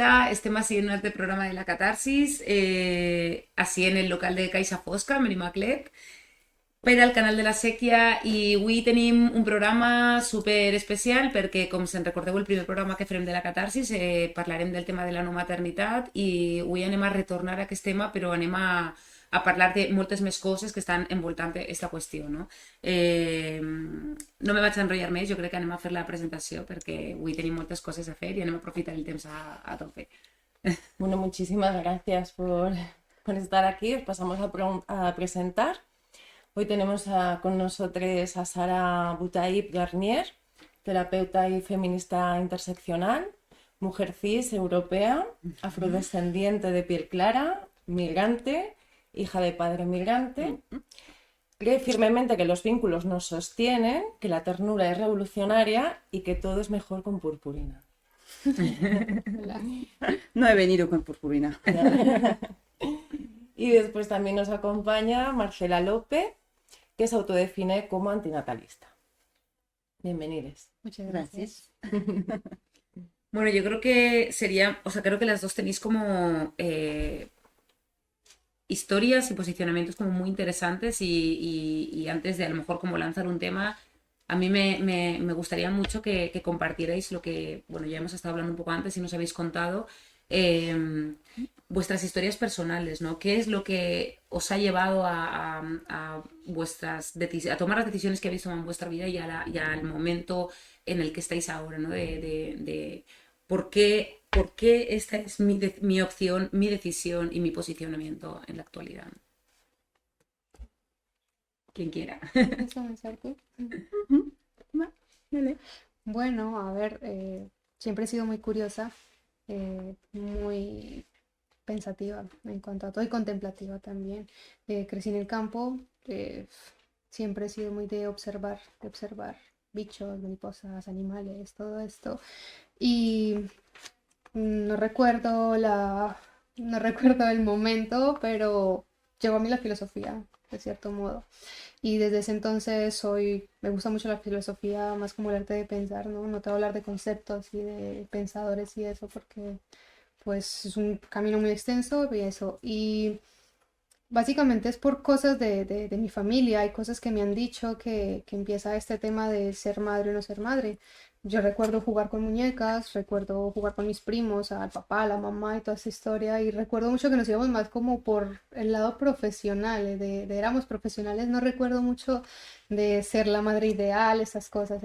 Hola, estem així en el programa de la Catarsis, així en el local de Caixa Fosca, Merimaclet, per al canal de la Sèquia, i avui tenim un programa super especial perquè, com se'n recordeu, el primer programa que farem de la Catarsis parlarem del tema de la no maternitat i avui anem a retornar a aquest tema, però anem a parlar de moltes més coses que estan envoltant aquesta qüestió, no? No me vaig enrotllar més, jo crec que anem a fer la presentació perquè avui tenim moltes coses a fer i anem a aprofitar el temps a tope. Bueno, muchísimas gracias por estar aquí. Os pasamos a presentar. Hoy tenemos con nosotros a Sara Boutaïb Garnier, terapeuta y feminista interseccional, mujer cis europea, afrodescendiente de piel clara, migrante, hija de padre migrante. Cree firmemente que los vínculos nos sostienen, que la ternura es revolucionaria y que todo es mejor con purpurina. No he venido con purpurina. Y después también nos acompaña Marcela López, que se autodefine como antinatalista. Bienvenidos. Muchas gracias. Bueno, yo creo que sería, o sea, creo que las dos tenéis como historias y posicionamientos como muy interesantes y antes de a lo mejor como lanzar un tema, a mí me gustaría mucho que compartierais lo que, bueno, ya hemos estado hablando un poco antes y nos habéis contado, vuestras historias personales, ¿no? ¿Qué es lo que os ha llevado a tomar las decisiones que habéis tomado en vuestra vida y al momento en el que estáis ahora, ¿no? De por qué esta es mi opción, mi decisión y mi posicionamiento en la actualidad. Quien quiera. Bueno, a ver, siempre he sido muy curiosa, muy pensativa en cuanto a todo y contemplativa también. Crecí en el campo, siempre he sido muy de observar bichos, mariposas, animales, todo esto. Y no recuerdo el momento, pero llegó a mí la filosofía, de cierto modo. Y desde ese entonces me gusta mucho la filosofía, más como el arte de pensar, ¿no? No te voy a hablar de conceptos y de pensadores y eso, porque pues es un camino muy extenso y eso. Y básicamente es por cosas de mi familia, hay cosas que me han dicho que empieza este tema de ser madre o no ser madre. Yo recuerdo jugar con muñecas, recuerdo jugar con mis primos, al papá, a la mamá y toda esa historia, y recuerdo mucho que nos íbamos más como por el lado profesional, de éramos profesionales, no recuerdo mucho de ser la madre ideal, esas cosas,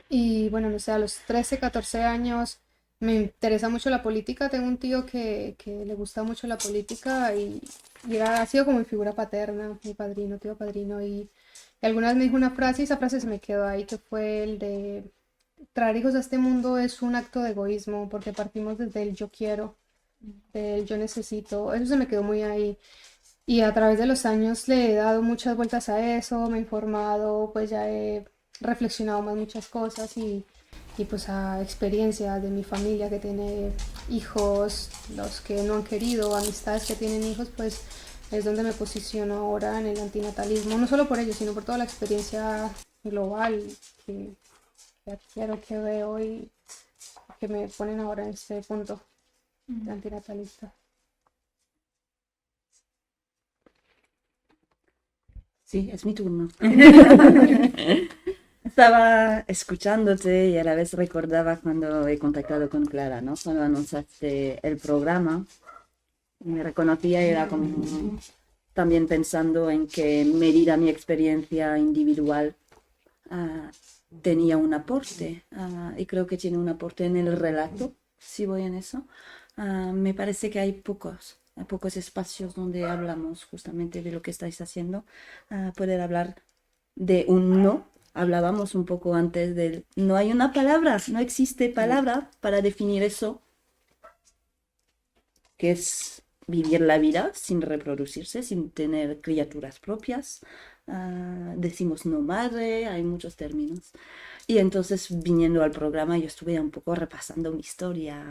y bueno, no sé, a los 13 14 años me interesa mucho la política. Tengo un tío que le gusta mucho la política y ha sido como mi figura paterna, mi padrino, tío padrino. Y alguna vez me dijo una frase y esa frase se me quedó ahí, que fue el de traer hijos a este mundo es un acto de egoísmo porque partimos desde el yo quiero, del yo necesito. Eso se me quedó muy ahí. Y a través de los años le he dado muchas vueltas a eso, me he informado, pues ya he reflexionado más muchas cosas y pues a experiencias de mi familia que tiene hijos, los que no han querido, amistades que tienen hijos, pues es donde me posiciono ahora en el antinatalismo, no solo por ello, sino por toda la experiencia global que adquiero, que veo y que me ponen ahora en este punto de antinatalista. Sí, es mi turno. Estaba escuchándote y a la vez recordaba cuando he contactado con Clara, ¿no? Cuando anunciaste el programa, me reconocía y era como también pensando en qué medida mi experiencia individual tenía un aporte, y creo que tiene un aporte en el relato, si voy en eso. Me parece que hay pocos espacios donde hablamos justamente de lo que estáis haciendo, poder hablar de un no. Hablábamos un poco antes del no hay una palabra, no existe palabra para definir eso, que es vivir la vida sin reproducirse, sin tener criaturas propias. Decimos no madre, hay muchos términos. Y entonces, viniendo al programa, yo estuve un poco repasando mi historia.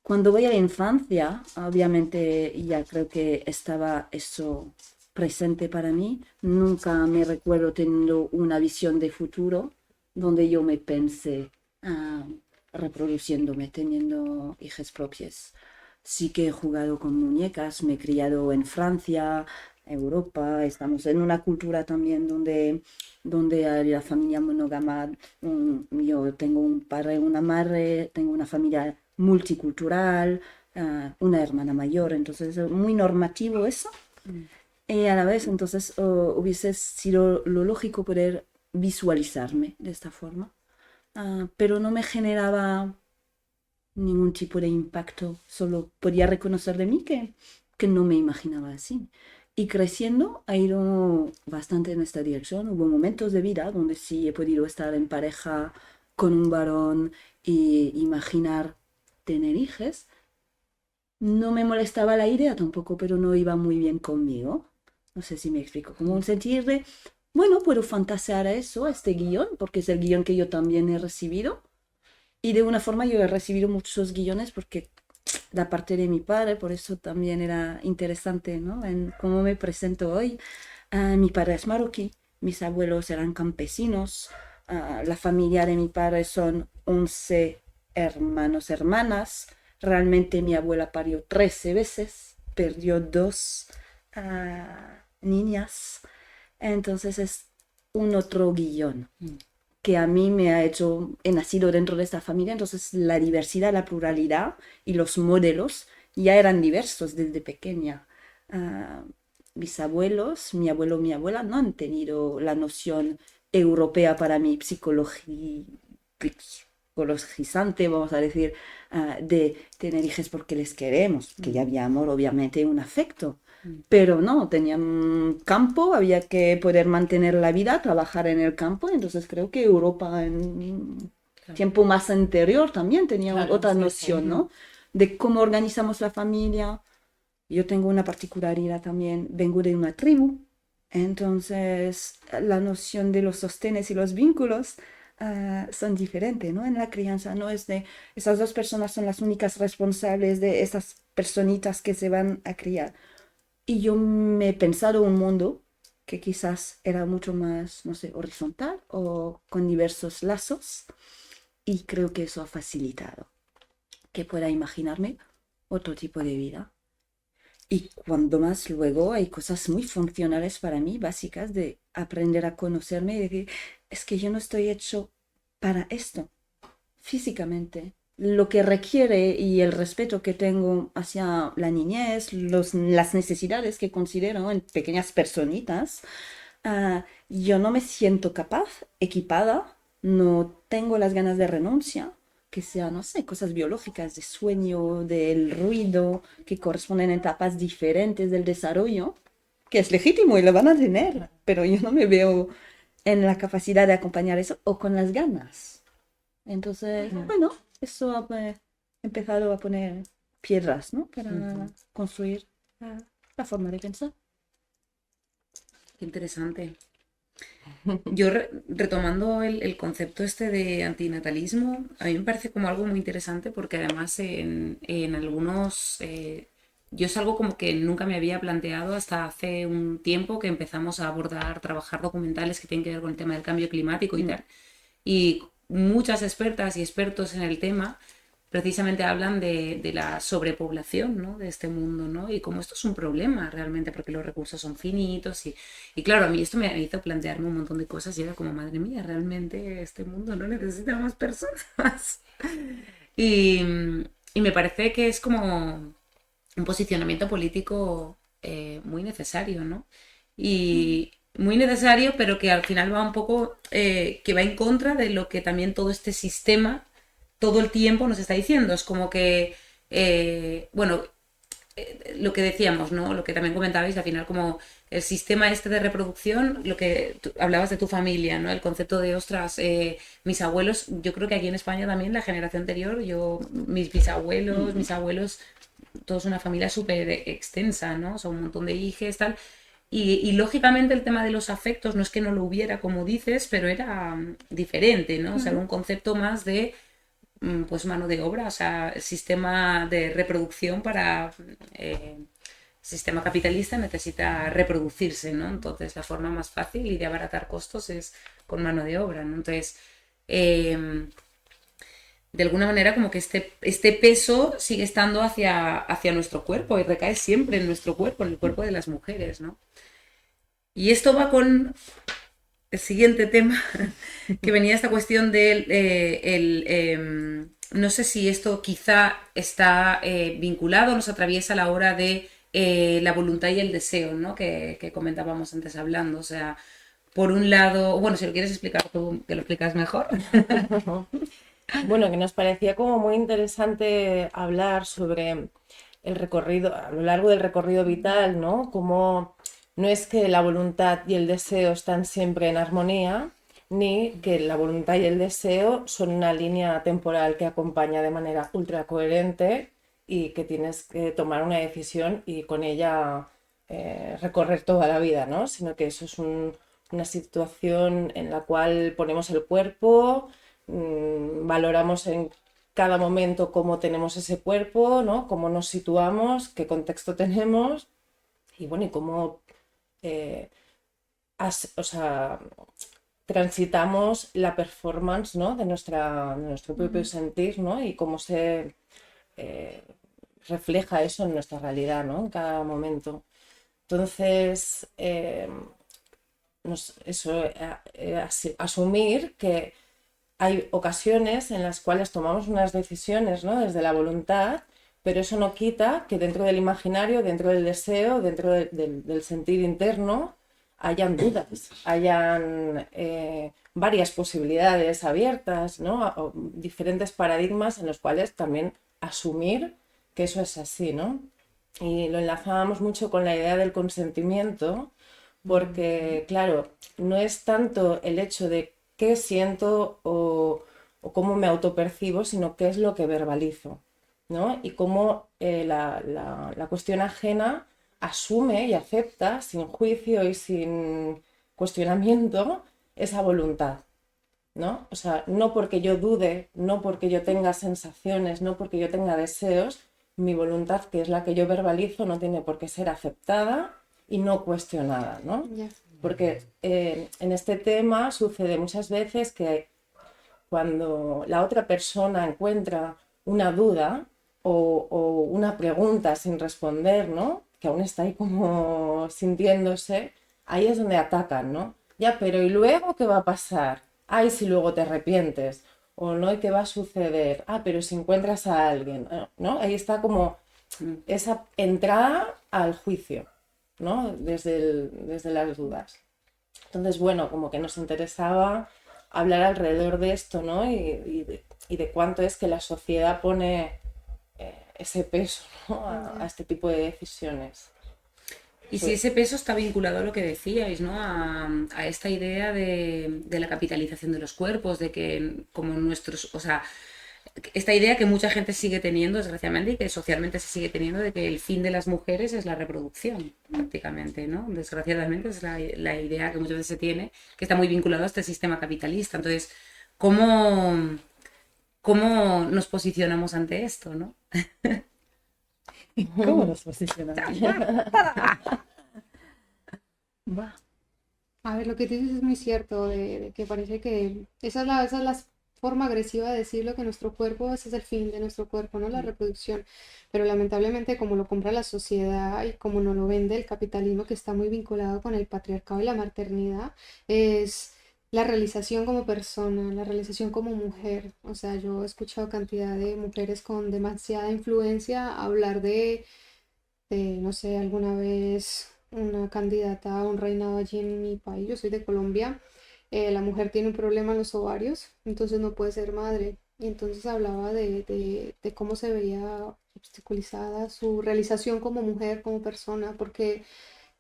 Cuando voy a la infancia, obviamente ya creo que estaba eso presente para mí. Nunca me recuerdo teniendo una visión de futuro donde yo me pensé reproduciéndome, teniendo hijas propias. Sí que he jugado con muñecas, me he criado en Francia, Europa, estamos en una cultura también donde hay la familia monógama. Yo tengo un padre, una madre, tengo una familia multicultural, una hermana mayor, entonces es muy normativo eso. Y a la vez, entonces, hubiese sido lo lógico poder visualizarme de esta forma. Pero no me generaba ningún tipo de impacto, solo podía reconocer de mí que no me imaginaba así. Y creciendo ha ido bastante en esta dirección. Hubo momentos de vida donde sí he podido estar en pareja con un varón e imaginar tener hijos. No me molestaba la idea tampoco, pero no iba muy bien conmigo. No sé si me explico. Como un sentir de, bueno, puedo fantasear a eso, a este guión, porque es el guión que yo también he recibido. Y de una forma yo he recibido muchos guiones porque da parte de mi padre, por eso también era interesante, ¿no? En cómo me presento hoy. Mi padre es marroquí, mis abuelos eran campesinos, la familia de mi padre son 11 hermanos, hermanas. Realmente mi abuela parió 13 veces, perdió 2 niñas. Entonces es un otro guión que a mí me ha hecho, he nacido dentro de esta familia, entonces la diversidad, la pluralidad y los modelos ya eran diversos desde pequeña. Mis abuelos, mi abuelo, mi abuela no han tenido la noción europea para mí, psicologizante, vamos a decir, de tener hijos porque les queremos, que ya había amor, obviamente, un afecto. Pero no, tenían campo, había que poder mantener la vida, trabajar en el campo, entonces creo que Europa en tiempo más anterior también tenía otra noción, ¿no? De cómo organizamos la familia. Yo tengo una particularidad también, vengo de una tribu, entonces la noción de los sostenes y los vínculos son diferentes, ¿no? En la crianza no es de esas dos personas son las únicas responsables de esas personitas que se van a criar. Y yo me he pensado un mundo que quizás era mucho más, no sé, horizontal o con diversos lazos. Y creo que eso ha facilitado que pueda imaginarme otro tipo de vida. Y cuando más luego hay cosas muy funcionales para mí, básicas, de aprender a conocerme y decir, es que yo no estoy hecho para esto, físicamente. Lo que requiere y el respeto que tengo hacia la niñez, las necesidades que considero en pequeñas personitas, yo no me siento capaz, equipada, no tengo las ganas de renuncia, que sea, no sé, cosas biológicas, de sueño, del ruido, que corresponden a etapas diferentes del desarrollo, que es legítimo y lo van a tener, pero yo no me veo en la capacidad de acompañar eso o con las ganas. Entonces, bueno, eso ha empezado a poner piedras, ¿no? Para construir la forma de pensar. Qué interesante. Yo retomando el concepto este de antinatalismo, a mí me parece como algo muy interesante porque además en algunos, yo es algo como que nunca me había planteado hasta hace un tiempo que empezamos a abordar, trabajar documentales que tienen que ver con el tema del cambio climático y tal. Y muchas expertas y expertos en el tema precisamente hablan de la sobrepoblación, ¿no? De este mundo, ¿no? Y cómo esto es un problema realmente porque los recursos son finitos y claro, a mí esto me hizo plantearme un montón de cosas y era como, madre mía, realmente este mundo no necesita más personas. Y, y me parece que es como un posicionamiento político muy necesario, ¿no? Y muy necesario, pero que al final va un poco, que va en contra de lo que también todo este sistema todo el tiempo nos está diciendo. Es como que, bueno, lo que decíamos, ¿no? Lo que también comentabais, al final como el sistema este de reproducción, lo que hablabas de tu familia, ¿no? El concepto de, ostras, mis abuelos, yo creo que aquí en España también, la generación anterior, mis bisabuelos, mis abuelos, todos una familia súper extensa, ¿no? O sea, un montón de hijos, tal. Y lógicamente el tema de los afectos no es que no lo hubiera, como dices, pero era diferente, ¿no? O sea, era un concepto más de pues mano de obra, o sea, el sistema de reproducción para sistema capitalista necesita reproducirse, ¿no? Entonces la forma más fácil y de abaratar costos es con mano de obra, ¿no? Entonces de alguna manera como que este peso sigue estando hacia nuestro cuerpo y recae siempre en nuestro cuerpo, en el cuerpo de las mujeres, ¿no? Y esto va con el siguiente tema, que venía esta cuestión del... no sé si esto quizá está vinculado, nos atraviesa a la hora de la voluntad y el deseo, ¿no? Que comentábamos antes hablando. O sea, por un lado, bueno, si lo quieres explicar tú, que lo explicas mejor. Bueno, que nos parecía como muy interesante hablar sobre el recorrido, a lo largo del recorrido vital, ¿no? Como no es que la voluntad y el deseo están siempre en armonía, ni que la voluntad y el deseo son una línea temporal que acompaña de manera ultra coherente y que tienes que tomar una decisión y con ella recorrer toda la vida, ¿no? Sino que eso es una situación en la cual ponemos el cuerpo, valoramos en cada momento cómo tenemos ese cuerpo, ¿no? Cómo nos situamos, qué contexto tenemos y bueno, y cómo o sea, transitamos la performance, ¿no? de nuestro propio sentir, ¿no? Y cómo se eh, refleja eso en nuestra realidad, ¿no? En cada momento. Entonces, asumir que hay ocasiones en las cuales tomamos unas decisiones, ¿no? desde la voluntad, pero eso no quita que dentro del imaginario, dentro del deseo, dentro del sentir interno, hayan dudas, hayan varias posibilidades abiertas, ¿no? O diferentes paradigmas en los cuales también asumir que eso es así, ¿no? Y lo enlazábamos mucho con la idea del consentimiento, porque, claro, no es tanto el hecho de qué siento o cómo me autopercibo, sino qué es lo que verbalizo, ¿no? Y cómo la cuestión ajena asume y acepta sin juicio y sin cuestionamiento esa voluntad, ¿no? O sea, no porque yo dude, no porque yo tenga sensaciones, no porque yo tenga deseos, mi voluntad, que es la que yo verbalizo, no tiene por qué ser aceptada y no cuestionada, ¿no? Ya. Porque en este tema sucede muchas veces que cuando la otra persona encuentra una duda o una pregunta sin responder, ¿no? Que aún está ahí como sintiéndose, ahí es donde atacan, ¿no? Ya, pero ¿y luego qué va a pasar? Ay, si luego te arrepientes. O no, ¿y qué va a suceder? Ah, pero si encuentras a alguien, ¿no? Ahí está como esa entrada al juicio, ¿no? Desde las dudas. Entonces, bueno, como que nos interesaba hablar alrededor de esto, ¿no? Y de cuánto es que la sociedad pone ese peso, ¿no? A este tipo de decisiones. Y si ese peso está vinculado a lo que decíais, ¿no? A esta idea de la capitalización de los cuerpos, de que como nuestros, o sea, esta idea que mucha gente sigue teniendo, desgraciadamente, y que socialmente se sigue teniendo, de que el fin de las mujeres es la reproducción, prácticamente, ¿no? Desgraciadamente es la idea que muchas veces se tiene, que está muy vinculado a este sistema capitalista. Entonces, ¿cómo nos posicionamos ante esto, no? ¿Cómo nos posicionamos? Va. A ver, lo que dices es muy cierto, de que parece que esa es la forma agresiva de decirlo, que nuestro cuerpo, ese es el fin de nuestro cuerpo, ¿no? La reproducción. Pero lamentablemente como lo compra la sociedad y como no lo vende el capitalismo, que está muy vinculado con el patriarcado y la maternidad, es la realización como persona, la realización como mujer. O sea, yo he escuchado cantidad de mujeres con demasiada influencia hablar no sé, alguna vez una candidata a un reinado allí en mi país, yo soy de Colombia, la mujer tiene un problema en los ovarios, entonces no puede ser madre. Y entonces hablaba de cómo se veía obstaculizada su realización como mujer, como persona, porque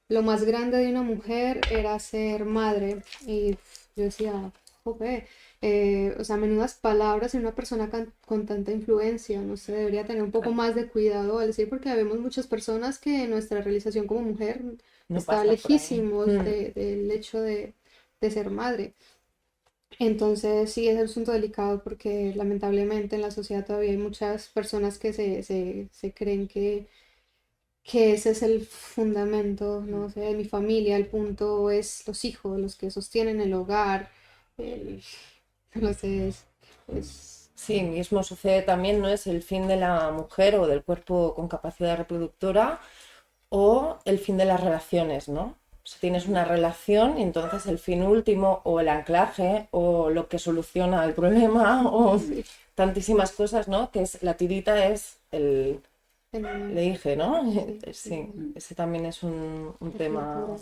lo más grande de una mujer era ser madre. Y yo decía, jope, o sea, menudas palabras en una persona con tanta influencia, no sé, debería tener un poco más de cuidado al decir, porque vemos muchas personas que nuestra realización como mujer No está pasa por ahí. lejísimos del hecho de ser madre. Entonces, sí, es un asunto delicado porque lamentablemente en la sociedad todavía hay muchas personas que se creen que ese es el fundamento, ¿no? O sea, de mi familia, el punto es los hijos, los que sostienen el hogar, el- no sé, es Sí, mismo sucede también, no es el fin de la mujer o del cuerpo con capacidad reproductora o el fin de las relaciones, ¿no? O sea, tienes una relación y entonces el fin último o el anclaje o lo que soluciona el problema o tantísimas cosas, ¿no? Que es la tirita es El le momento. dije, ¿no? Sí, Sí, sí, ese también es un es tema, natural.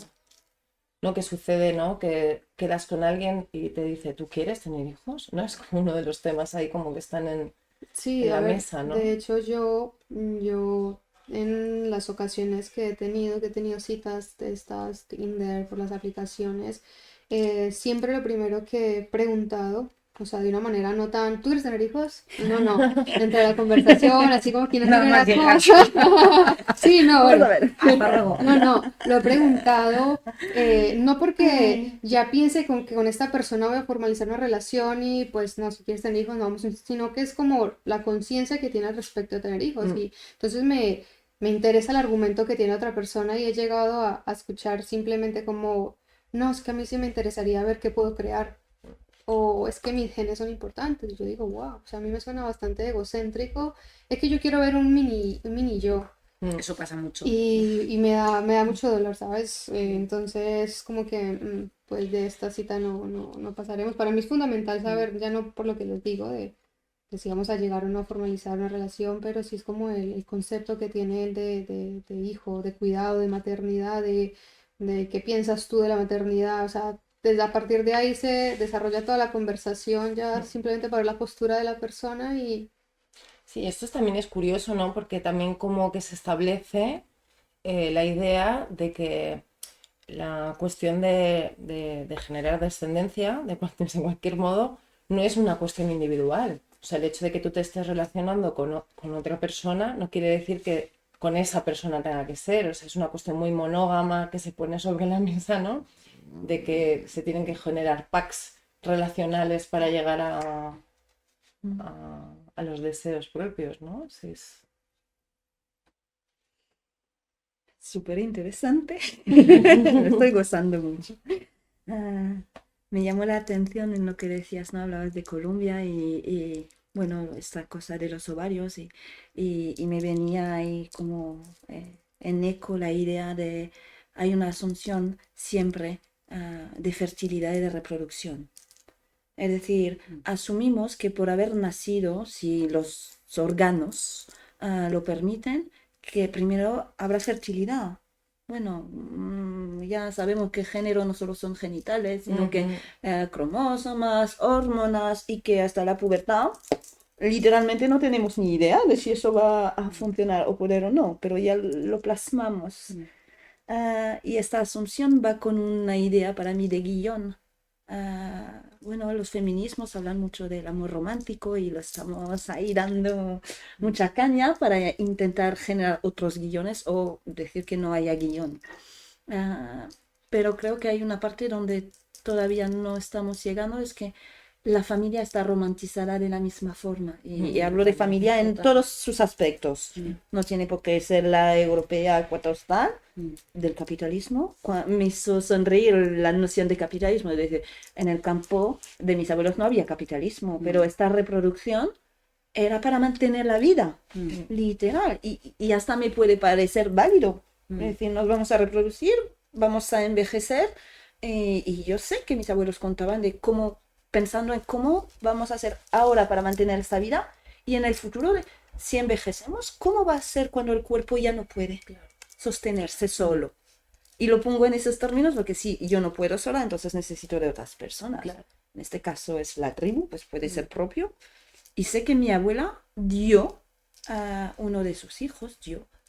¿no? Que sucede, ¿no? Que quedas con alguien y te dice, ¿tú quieres tener hijos? ¿No? Es como uno de los temas ahí como que están Sí, en a la ver, mesa, de ¿no? hecho yo en las ocasiones que he tenido citas de estas Tinder por las aplicaciones, siempre lo primero que he preguntado, o sea, de una manera no tan, ¿tú quieres tener hijos? No, no, dentro de la conversación, así como quien no Nada tiene más la llegar. cosa. Sí, no, Vamos a bueno. ver, espárrago. No, no, lo he preguntado no porque Ay, ya piense que con esta persona voy a formalizar una relación y pues no, si quieres tener hijos, no vamos, sino que es como la conciencia que tiene al respecto de tener hijos. Mm, Y entonces me interesa el argumento que tiene otra persona y he llegado a escuchar simplemente como, no, es que a mí sí me interesaría ver qué puedo crear. O es que mis genes son importantes. Y yo digo, wow, o sea, a mí me suena bastante egocéntrico. Es que yo quiero ver un mini yo. mm. Eso pasa mucho. Y me da mucho dolor, ¿sabes? Entonces, como que, pues de esta cita no pasaremos. Para mí es fundamental saber, ya no por lo que les digo, de si vamos a llegar o no a formalizar una relación, pero sí es como el concepto que tiene él de hijo, de cuidado, de maternidad, de qué piensas tú de la maternidad. O sea, desde a partir de ahí se desarrolla toda la conversación, ya simplemente para ver la postura de la persona y Sí, también es curioso, ¿no? Porque también como que se establece la idea de que la cuestión de generar descendencia, de cualquier modo, no es una cuestión individual. O sea, el hecho de que tú te estés relacionando con otra persona no quiere decir que con esa persona tenga que ser. O sea, es una cuestión muy monógama que se pone sobre la mesa, ¿no? De que se tienen que generar packs relacionales para llegar a los deseos propios, ¿no? Sí, súper interesante. Me estoy gozando mucho. Ah, me llamó la atención en lo que decías, ¿no? Hablabas de Colombia bueno, esta cosa de los ovarios y me venía ahí como en eco la idea de hay una asunción siempre de fertilidad y de reproducción. Es decir, asumimos que por haber nacido, si los órganos lo permiten, que primero habrá fertilidad. Bueno, ya sabemos que género no solo son genitales, sino que Ujú. cromosomas, hormonas y que hasta la pubertad, literalmente no tenemos ni idea de si eso va a funcionar o poder o no, pero ya lo plasmamos. Y esta asunción va con una idea para mí de guión. Bueno, los feminismos hablan mucho del amor romántico y lo estamos ahí dando mucha caña para intentar generar otros guiones o decir que no haya guión. Ah, pero creo que hay una parte donde todavía no estamos llegando, es que la familia está romantizada de la misma forma. Y hablo de familia en todos sus aspectos. No tiene por qué ser la europea cuatrostal del capitalismo. Me hizo sonreír la noción de capitalismo. Es decir, en el campo de mis abuelos no había capitalismo, pero esta reproducción era para mantener la vida, literal. Y hasta me puede parecer válido. Es decir, nos vamos a reproducir, vamos a envejecer. Y yo sé que mis abuelos contaban de cómo, pensando en cómo vamos a hacer ahora para mantener esta vida y en el futuro, si envejecemos, ¿cómo va a ser cuando el cuerpo ya no puede sostenerse solo? Y lo pongo en esos términos porque si yo no puedo sola, entonces necesito de otras personas. En este caso es la tribu, pues puede ser propio. Y sé que mi abuela dio a uno de sus hijos,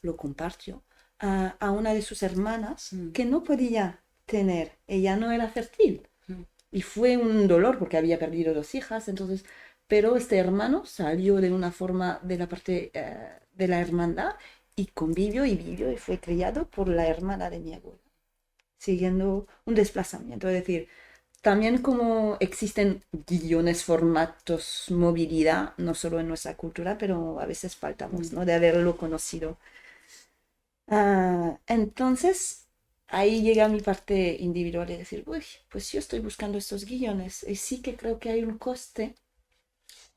lo compartió, a una de sus hermanas que no podía tener, ella no era fértil. Y fue un dolor porque había perdido dos hijas, entonces, pero este hermano salió de una forma de la parte de la hermandad y convivió y vivió y fue criado por la hermana de mi abuela, siguiendo un desplazamiento, es decir, también como existen guiones, formatos, movilidad, no solo en nuestra cultura, pero a veces faltamos, ¿no? De haberlo conocido. Entonces, ahí llega mi parte individual de decir, uy, pues yo estoy buscando estos guiones y sí que creo que hay un coste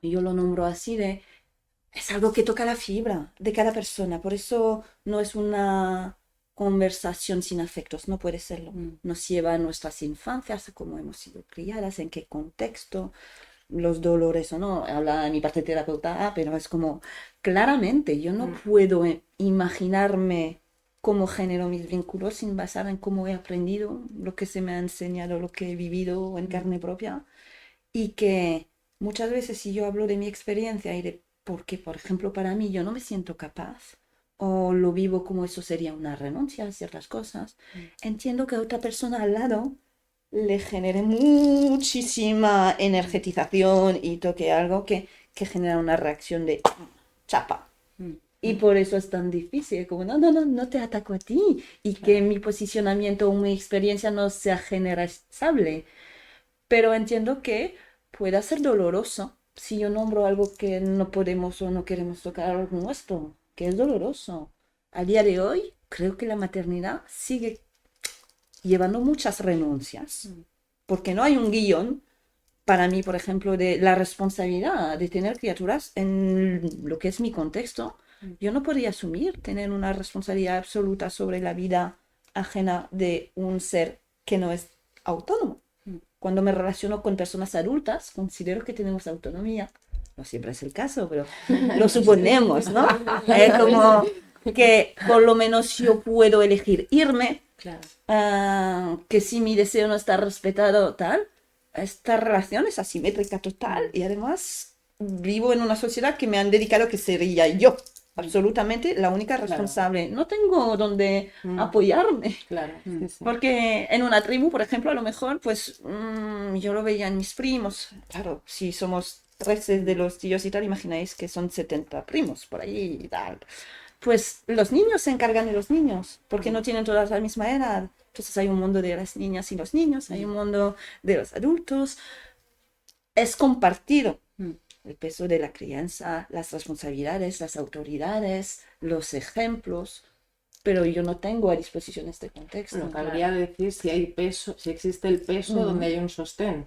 yo lo nombro así de, es algo que toca la fibra de cada persona, por eso no es una conversación sin afectos, no puede serlo. Nos lleva a nuestras infancias, a cómo hemos sido criadas, en qué contexto, los dolores o no. Habla de mi parte terapeuta, pero es como, claramente, yo no puedo imaginarme cómo genero mis vínculos sin basar en cómo he aprendido, lo que se me ha enseñado, lo que he vivido en carne propia. Y que muchas veces si yo hablo de mi experiencia y de por qué, por ejemplo, para mí yo no me siento capaz o lo vivo como eso sería una renuncia a ciertas cosas, entiendo que a otra persona al lado le genere muchísima energetización y toque algo que genera una reacción de chapa. Y por eso es tan difícil, como no te ataco a ti y que mi posicionamiento o mi experiencia no sea generalizable. Pero entiendo que pueda ser doloroso si yo nombro algo que no podemos o no queremos tocar, algo nuestro, que es doloroso. A día de hoy, creo que la maternidad sigue llevando muchas renuncias, porque no hay un guión para mí, por ejemplo, de la responsabilidad de tener criaturas en lo que es mi contexto. Yo no podría asumir tener una responsabilidad absoluta sobre la vida ajena de un ser que no es autónomo. Cuando me relaciono con personas adultas, considero que tenemos autonomía. No siempre es el caso, pero lo suponemos, ¿no? Es como que por lo menos yo puedo elegir irme, que si mi deseo no está respetado, tal. Esta relación es asimétrica total y además vivo en una sociedad que me han dedicado que sería yo. Absolutamente la única responsable. No tengo donde apoyarme. Porque en una tribu, por ejemplo, a lo mejor, pues yo lo veía en mis primos. Claro, si somos 13 de los tíos y tal, imagináis que son 70 primos por ahí y tal. Pues los niños se encargan de los niños, porque no tienen todas la misma edad. Entonces hay un mundo de las niñas y los niños, hay un mundo de los adultos. Es compartido. El peso de la crianza, las responsabilidades, las autoridades, los ejemplos, pero yo no tengo a disposición este contexto. Bueno, cabría decir si hay peso, si existe el peso donde hay un sostén.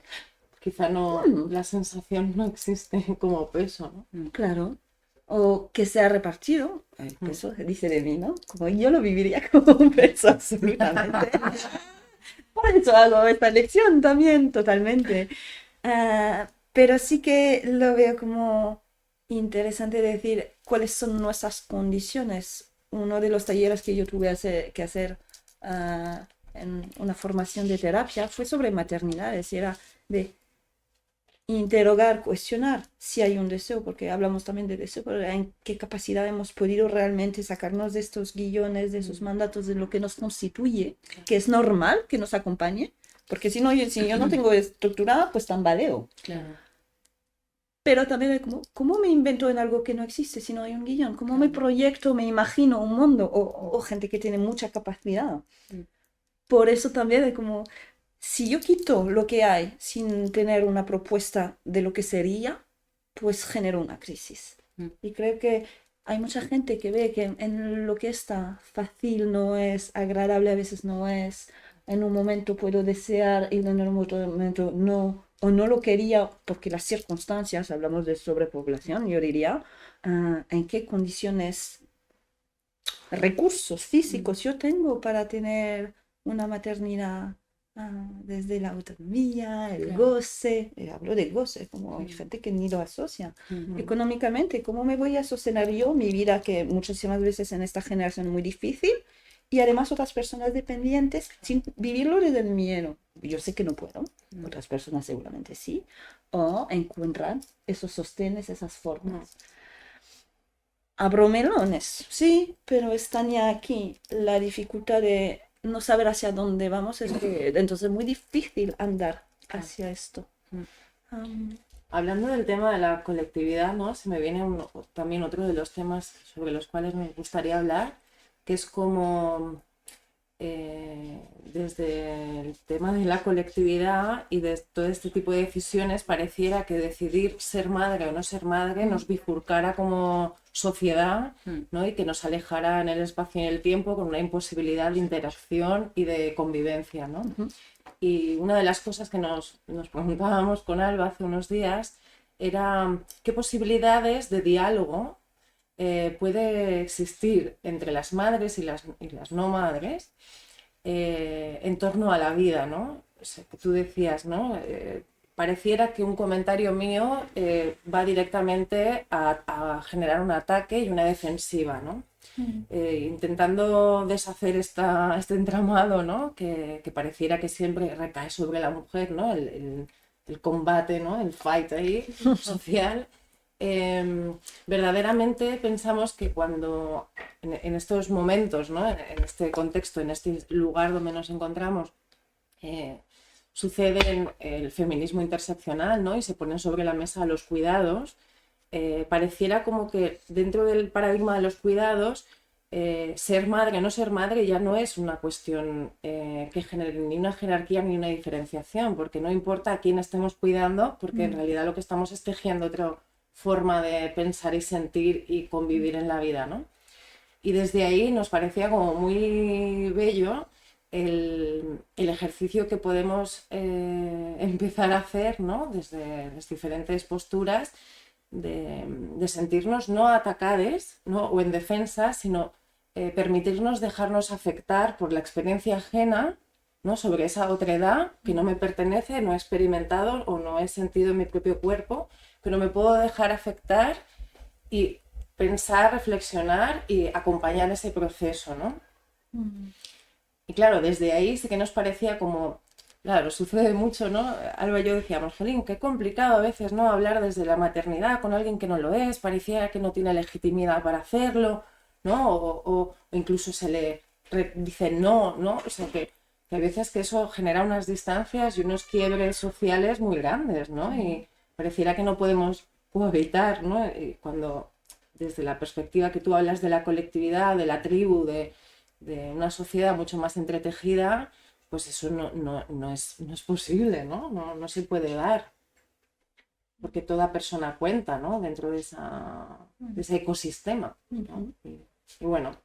Quizá no, la sensación no existe como peso, ¿no? Claro. O que sea repartido. El peso dice de mí, ¿no? Como yo lo viviría como un peso, absolutamente. Por eso hago esta lección también, totalmente. Pero sí que lo veo como interesante decir cuáles son nuestras condiciones. Uno de los talleres que yo tuve que hacer en una formación de terapia fue sobre maternidades y era de interrogar, cuestionar si hay un deseo, porque hablamos también de deseo, pero en qué capacidad hemos podido realmente sacarnos de estos guiones, de esos mandatos, de lo que nos constituye, que es normal que nos acompañe, porque si yo no tengo estructurada, pues tambaleo. Claro. Pero también es como, ¿cómo me invento en algo que no existe si no hay un guión? ¿Cómo me proyecto, me imagino un mundo? O gente que tiene mucha capacidad. Por eso también es como, si yo quito lo que hay sin tener una propuesta de lo que sería, pues genero una crisis. Y creo que hay mucha gente que ve que en lo que está fácil no es, agradable a veces no es, en un momento puedo desear y en otro momento no, o no lo quería porque las circunstancias, hablamos de sobrepoblación, yo diría, en qué condiciones, recursos físicos yo tengo para tener una maternidad desde la autonomía, el goce, hablo de goce, como hay gente que ni lo asocia. Económicamente, ¿cómo me voy a sostener yo mi vida que muchísimas veces en esta generación es muy difícil? Y además otras personas dependientes sin vivirlo desde el miedo. Yo sé que no puedo, otras personas seguramente sí, o encuentran esos sostenes, esas formas. Abro melones, sí, pero están ya aquí. La dificultad de no saber hacia dónde vamos es que entonces es muy difícil andar hacia esto. Hablando del tema de la colectividad, ¿no? Se me viene también otro de los temas sobre los cuales me gustaría hablar, que es como desde el tema de la colectividad y de todo este tipo de decisiones pareciera que decidir ser madre o no ser madre nos bifurcara como sociedad, ¿no? Y que nos alejara en el espacio y en el tiempo con una imposibilidad de interacción y de convivencia, ¿no? Y una de las cosas que nos preguntábamos con Alba hace unos días era qué posibilidades de diálogo puede existir entre las madres y las no madres en torno a la vida, ¿no? O sea, que tú decías, ¿no? Pareciera que un comentario mío va directamente a generar un ataque y una defensiva, ¿no? Intentando deshacer este entramado, ¿no? Que pareciera que siempre recae sobre la mujer, ¿no? El combate, ¿no? El fight ahí social. Verdaderamente pensamos que cuando en estos momentos, ¿no? En este contexto, en este lugar donde nos encontramos, sucede el feminismo interseccional, ¿no? Y se ponen sobre la mesa los cuidados, pareciera como que dentro del paradigma de los cuidados, ser madre o no ser madre ya no es una cuestión que genere ni una jerarquía ni una diferenciación, porque no importa a quién estemos cuidando, porque en realidad lo que estamos es tejiendo otra forma de pensar y sentir y convivir en la vida, ¿no? Y desde ahí nos parecía como muy bello el ejercicio que podemos empezar a hacer, ¿no? Desde las diferentes posturas de sentirnos no atacades, ¿no? O en defensa, sino permitirnos dejarnos afectar por la experiencia ajena, ¿no? Sobre esa otredad que no me pertenece, no he experimentado o no he sentido en mi propio cuerpo, pero me puedo dejar afectar y pensar, reflexionar y acompañar ese proceso, ¿no? Y claro, desde ahí sí que nos parecía como, claro, sucede mucho, ¿no? Alba y yo decíamos, jolín, qué complicado a veces, ¿no? Hablar desde la maternidad con alguien que no lo es, parecía que no tiene legitimidad para hacerlo, ¿no? O incluso se le dice no, ¿no? O sea, que a veces que eso genera unas distancias y unos quiebres sociales muy grandes, ¿no? Y pareciera que no podemos cohabitar, ¿no? Y cuando desde la perspectiva que tú hablas de la colectividad, de la tribu, de una sociedad mucho más entretejida, pues eso no es posible, ¿no? No se puede dar, porque toda persona cuenta, ¿no? Dentro de ese ecosistema, ¿no? Y bueno,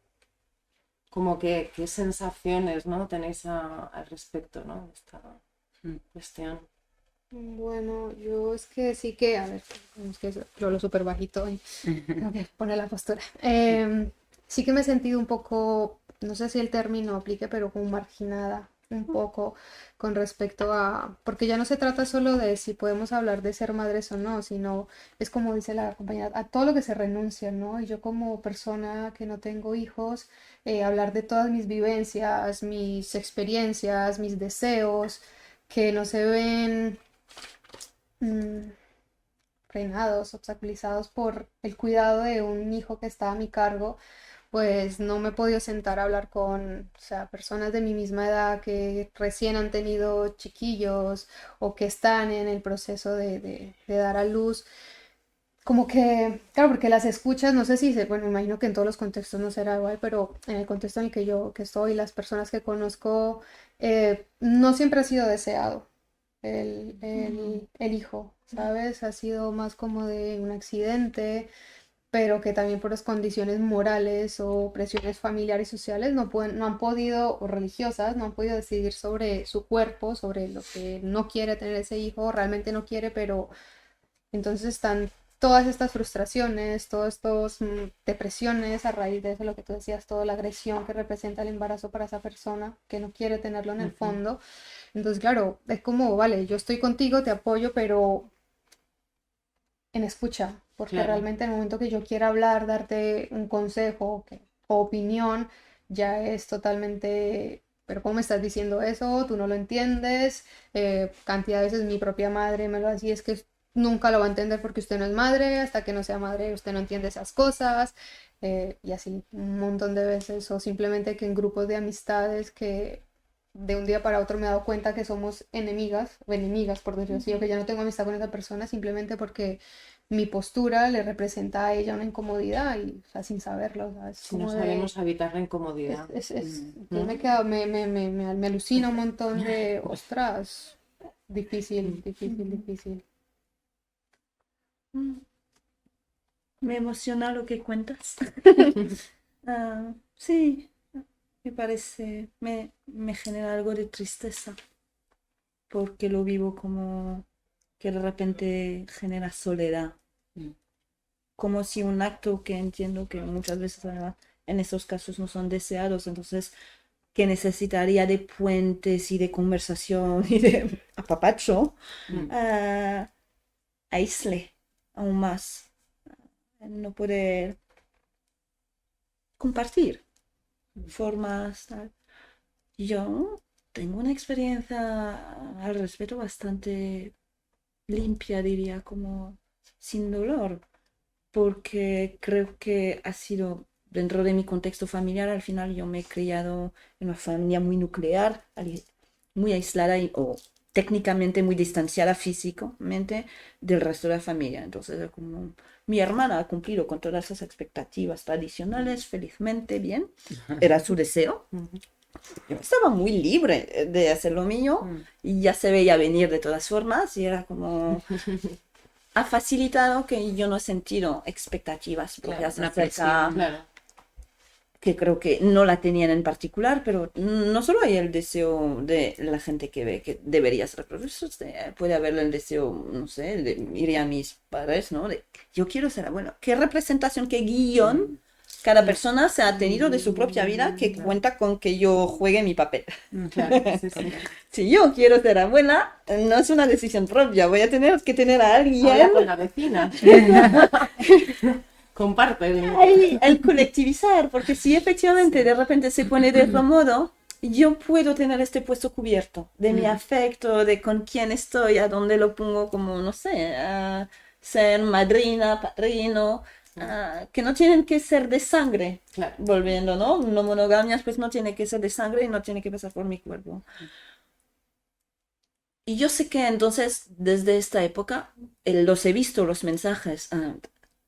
como que qué sensaciones, ¿no? Tenéis al respecto, ¿no? De esta cuestión. Bueno, yo es que sí que, a ver, es que yo hablo súper bajito y tengo que poner la postura. Sí que me he sentido un poco, no sé si el término aplique, pero como marginada un poco con respecto a, porque ya no se trata solo de si podemos hablar de ser madres o no, sino es como dice la compañera, a todo lo que se renuncia, ¿no? Y yo como persona que no tengo hijos, hablar de todas mis vivencias, mis experiencias, mis deseos, que no se ven mm, frenados, obstaculizados por el cuidado de un hijo que está a mi cargo, pues no me he podido sentar a hablar con, o sea, personas de mi misma edad que recién han tenido chiquillos o que están en el proceso de dar a luz. Como que, claro, porque las escuchas, no sé si, bueno, me imagino que en todos los contextos no será igual, pero en el contexto en el que yo que estoy, las personas que conozco, no siempre ha sido deseado el hijo, ¿sabes? Ha sido más como de un accidente, pero que también por las condiciones morales o presiones familiares y sociales no pueden, no han podido, o religiosas, no han podido decidir sobre su cuerpo, sobre lo que no quiere tener ese hijo, realmente no quiere, pero entonces están todas estas frustraciones, todas estas depresiones a raíz de eso, lo que tú decías, toda la agresión que representa el embarazo para esa persona que no quiere tenerlo en el fondo. Entonces, claro, es como, vale, yo estoy contigo, te apoyo, pero en escucha, porque Claro. realmente en el momento que yo quiera hablar, darte un consejo o opinión, ya es totalmente, pero ¿cómo me estás diciendo eso? Tú no lo entiendes. Cantidad de veces mi propia madre me lo decía, es que nunca lo va a entender porque usted no es madre, hasta que no sea madre usted no entiende esas cosas. Y así un montón de veces, o simplemente que en grupos de amistades que de un día para otro me he dado cuenta que somos enemigas, o enemigas por decirlo así, o que ya no tengo amistad con esa persona simplemente porque mi postura le representa a ella una incomodidad y, o sea, sin saberlo, o sea, es Si no como sabemos de... habitar la incomodidad. Yo me quedo, me alucina un montón de, ostras, difícil, difícil, difícil. Mm, Me emociona lo que cuentas. Sí, me parece, me genera algo de tristeza porque lo vivo como que de repente genera soledad. Como si un acto que entiendo que muchas veces además en estos casos no son deseados, entonces que necesitaría de puentes y de conversación y de apapacho, aísle aún más, no poder compartir formas, tal. Yo tengo una experiencia al respecto bastante limpia, diría, como sin dolor, porque creo que ha sido dentro de mi contexto familiar. Al final yo me he criado en una familia muy nuclear, muy aislada o técnicamente muy distanciada físicamente del resto de la familia. Entonces, como mi hermana ha cumplido con todas esas expectativas tradicionales, felizmente bien, era su deseo. Yo estaba muy libre de hacer lo mío y ya se veía venir de todas formas y era como... Ha facilitado que yo no he sentido expectativas propias una acerca, presión. Claro. que creo que no la tenían en particular, pero no solo hay el deseo de la gente que ve que debería ser profesor, puede haber el deseo, no sé, de ir a mis padres, ¿no? De yo quiero ser abuelo. ¿Qué representación, qué guión cada persona se ha tenido de su propia vida que cuenta con que yo juegue mi papel? Claro, sí, sí. Si yo quiero ser abuela, no es una decisión propia, voy a tener que tener a alguien... Habla con la vecina. Comparte. El colectivizar, porque si efectivamente de repente se pone de otro modo, yo puedo tener este puesto cubierto de mi afecto, de con quién estoy, a dónde lo pongo, como, no sé, a ser madrina, padrino, que no tienen que ser de sangre, Claro. volviendo, ¿no? No monogamias, pues no tiene que ser de sangre y no tiene que pasar por mi cuerpo. Y yo sé que entonces, desde esta época, los he visto, los mensajes,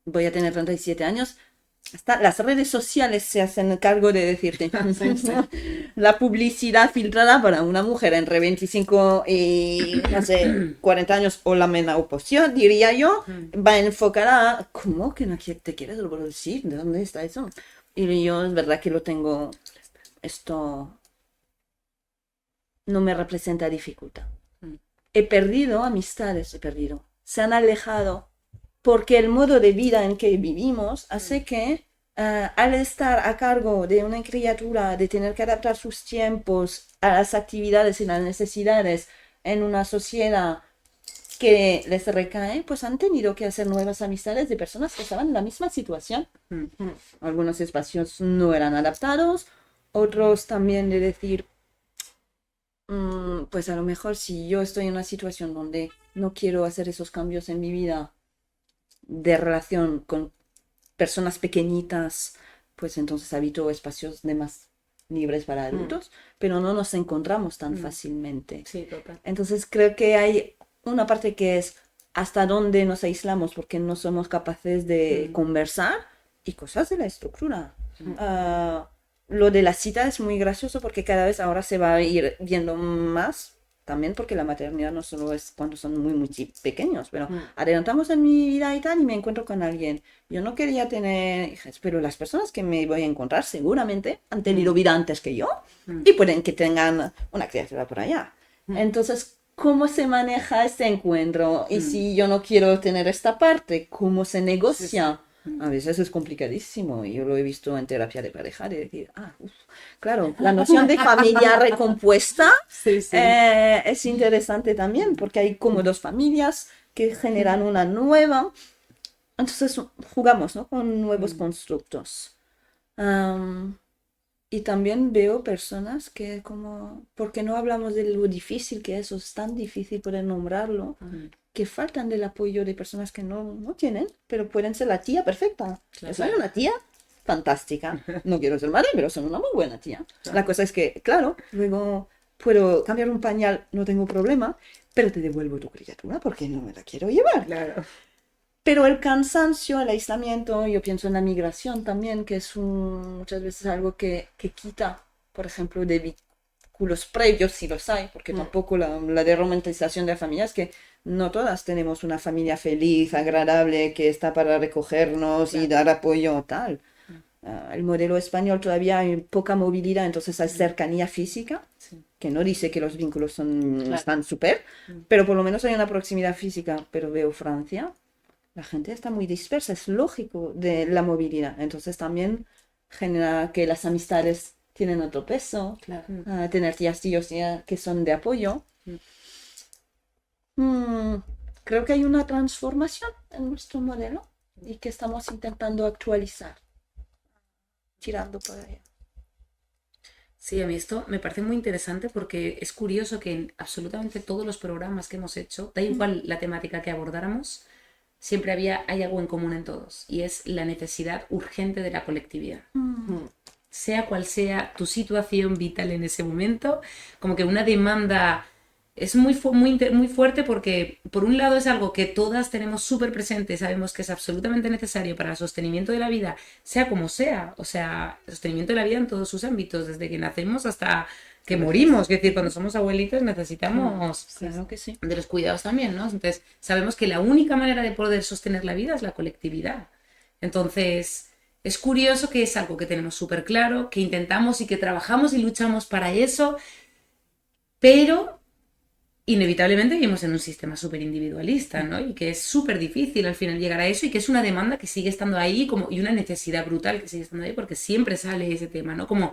voy a tener 37 años, hasta las redes sociales se hacen cargo de decirte la publicidad filtrada para una mujer entre 25 y, no sé, 40 años o la menopausia, diría yo, va enfocada a, ¿cómo que no te quieres reproducir? ¿De dónde está eso? Y yo es verdad que lo tengo, esto no me representa dificultad. He perdido amistades, se han alejado porque el modo de vida en que vivimos hace que al estar a cargo de una criatura, de tener que adaptar sus tiempos a las actividades y las necesidades en una sociedad que les recae, pues han tenido que hacer nuevas amistades de personas que estaban en la misma situación. Algunos espacios no eran adaptados, otros también de decir, pues a lo mejor si yo estoy en una situación donde no quiero hacer esos cambios en mi vida de relación con personas pequeñitas, pues entonces habito espacios de más libres para adultos, pero no nos encontramos tan fácilmente. Sí, total. Entonces creo que hay una parte que es hasta dónde nos aislamos porque no somos capaces de conversar y cosas de la estructura. Lo de la cita es muy gracioso porque cada vez ahora se va a ir viendo más, también porque la maternidad no solo es cuando son muy, muy pequeños, pero adelantamos en mi vida y tal y me encuentro con alguien. Yo no quería tener hijas, pero las personas que me voy a encontrar seguramente han tenido vida antes que yo y pueden que tengan una criatura por allá. Entonces, ¿cómo se maneja este encuentro? Y si yo no quiero tener esta parte, ¿cómo se negocia? A veces es complicadísimo. Yo lo he visto en terapia de pareja, de decir, claro, la noción de familia recompuesta es interesante también, porque hay como dos familias que generan una nueva. Entonces jugamos, ¿no?, con nuevos constructos. Y también veo personas que como, porque no hablamos de lo difícil que es, o es tan difícil poder nombrarlo, que faltan del apoyo de personas que no tienen, pero pueden ser la tía perfecta. Yo soy una tía fantástica. No quiero ser madre, pero soy una muy buena tía. La cosa es que, claro, luego puedo cambiar un pañal, no tengo problema, pero te devuelvo tu criatura porque no me la quiero llevar. Claro. Pero el cansancio, el aislamiento, yo pienso en la migración también, que es muchas veces algo que quita, por ejemplo, de vínculos previos, si los hay, porque tampoco la derromantización de la familia es que no todas tenemos una familia feliz, agradable, que está para recogernos y dar apoyo o tal. El modelo español todavía hay poca movilidad, entonces hay cercanía física. que no dice que los vínculos Claro. están súper, pero por lo menos hay una proximidad física. Pero veo Francia, la gente está muy dispersa, es lógico de la movilidad. Entonces también genera que las amistades tienen otro peso, Claro. tener tías, tíos que son de apoyo. Creo que hay una transformación en nuestro modelo y que estamos intentando actualizar, tirando por allá. Sí, a mí esto me parece muy interesante porque es curioso que en absolutamente todos los programas que hemos hecho, da igual la temática que abordáramos, siempre hay algo en común en todos y es la necesidad urgente de la colectividad. Sea cual sea tu situación vital en ese momento, como que una demanda es muy fuerte porque por un lado es algo que todas tenemos súper presente, sabemos que es absolutamente necesario para el sostenimiento de la vida, sea como sea, o sea, el sostenimiento de la vida en todos sus ámbitos, desde que nacemos hasta que morimos, es decir, cuando somos abuelitos necesitamos Claro que sí. de los cuidados también, ¿no? Entonces, sabemos que la única manera de poder sostener la vida es la colectividad. Entonces, es curioso que es algo que tenemos súper claro, que intentamos y que trabajamos y luchamos para eso, pero inevitablemente vivimos en un sistema súper individualista, ¿no? Y que es súper difícil al final llegar a eso y que es una demanda que sigue estando ahí y una necesidad brutal que sigue estando ahí porque siempre sale ese tema, ¿no? Como,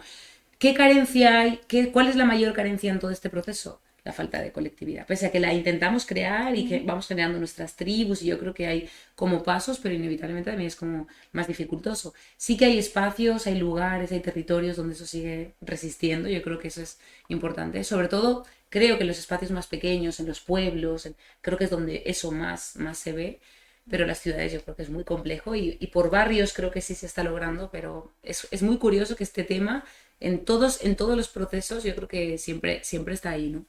¿qué carencia hay? ¿Cuál es la mayor carencia en todo este proceso? La falta de colectividad. Pese a que la intentamos crear y que vamos generando nuestras tribus y yo creo que hay como pasos, pero inevitablemente también es como más dificultoso. Sí que hay espacios, hay lugares, hay territorios donde eso sigue resistiendo, yo creo que eso es importante. Sobre todo, creo que en los espacios más pequeños, en los pueblos, creo que es donde eso más se ve, pero en las ciudades yo creo que es muy complejo y por barrios creo que sí se está logrando, pero es muy curioso que este tema en todos los procesos yo creo que siempre está ahí, ¿no?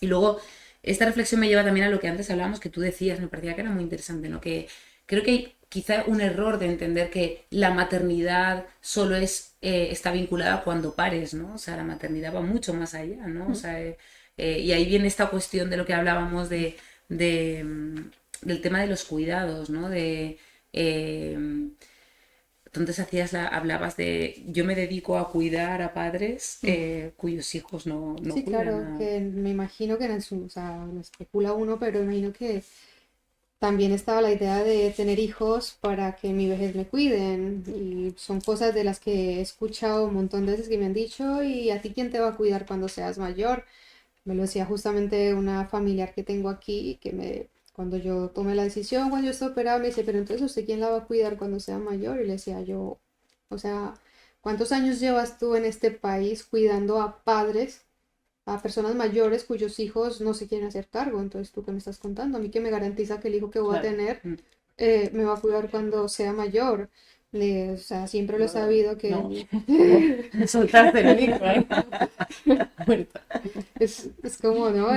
Y luego, esta reflexión me lleva también a lo que antes hablábamos, que tú decías, me parecía que era muy interesante, ¿no? Que creo que hay quizá un error de entender que la maternidad solo está vinculada cuando pares, ¿no? O sea, la maternidad va mucho más allá, ¿no? O sea, y ahí viene esta cuestión de lo que hablábamos del tema de los cuidados, ¿no? Entonces hablabas de, yo me dedico a cuidar a padres cuyos hijos no Sí, cuidan claro, que me imagino que o sea, lo especula uno, pero imagino que también estaba la idea de tener hijos para que en mi vejez me cuiden. Y son cosas de las que he escuchado un montón de veces que me han dicho, ¿y a ti quién te va a cuidar cuando seas mayor? Me lo decía justamente una familiar que tengo aquí, cuando yo tomé la decisión, cuando yo estaba operada, me dice, pero entonces ¿usted quién la va a cuidar cuando sea mayor? Y le decía yo, o sea, ¿cuántos años llevas tú en este país cuidando a padres, a personas mayores cuyos hijos no se quieren hacer cargo? Entonces, ¿tú qué me estás contando? A mí que me garantiza que el hijo que voy a Claro. tener me va a cuidar cuando sea mayor. O sea, siempre lo he sabido que No. Soltaste el micro, ¿eh? Muerta. es como, ¿no?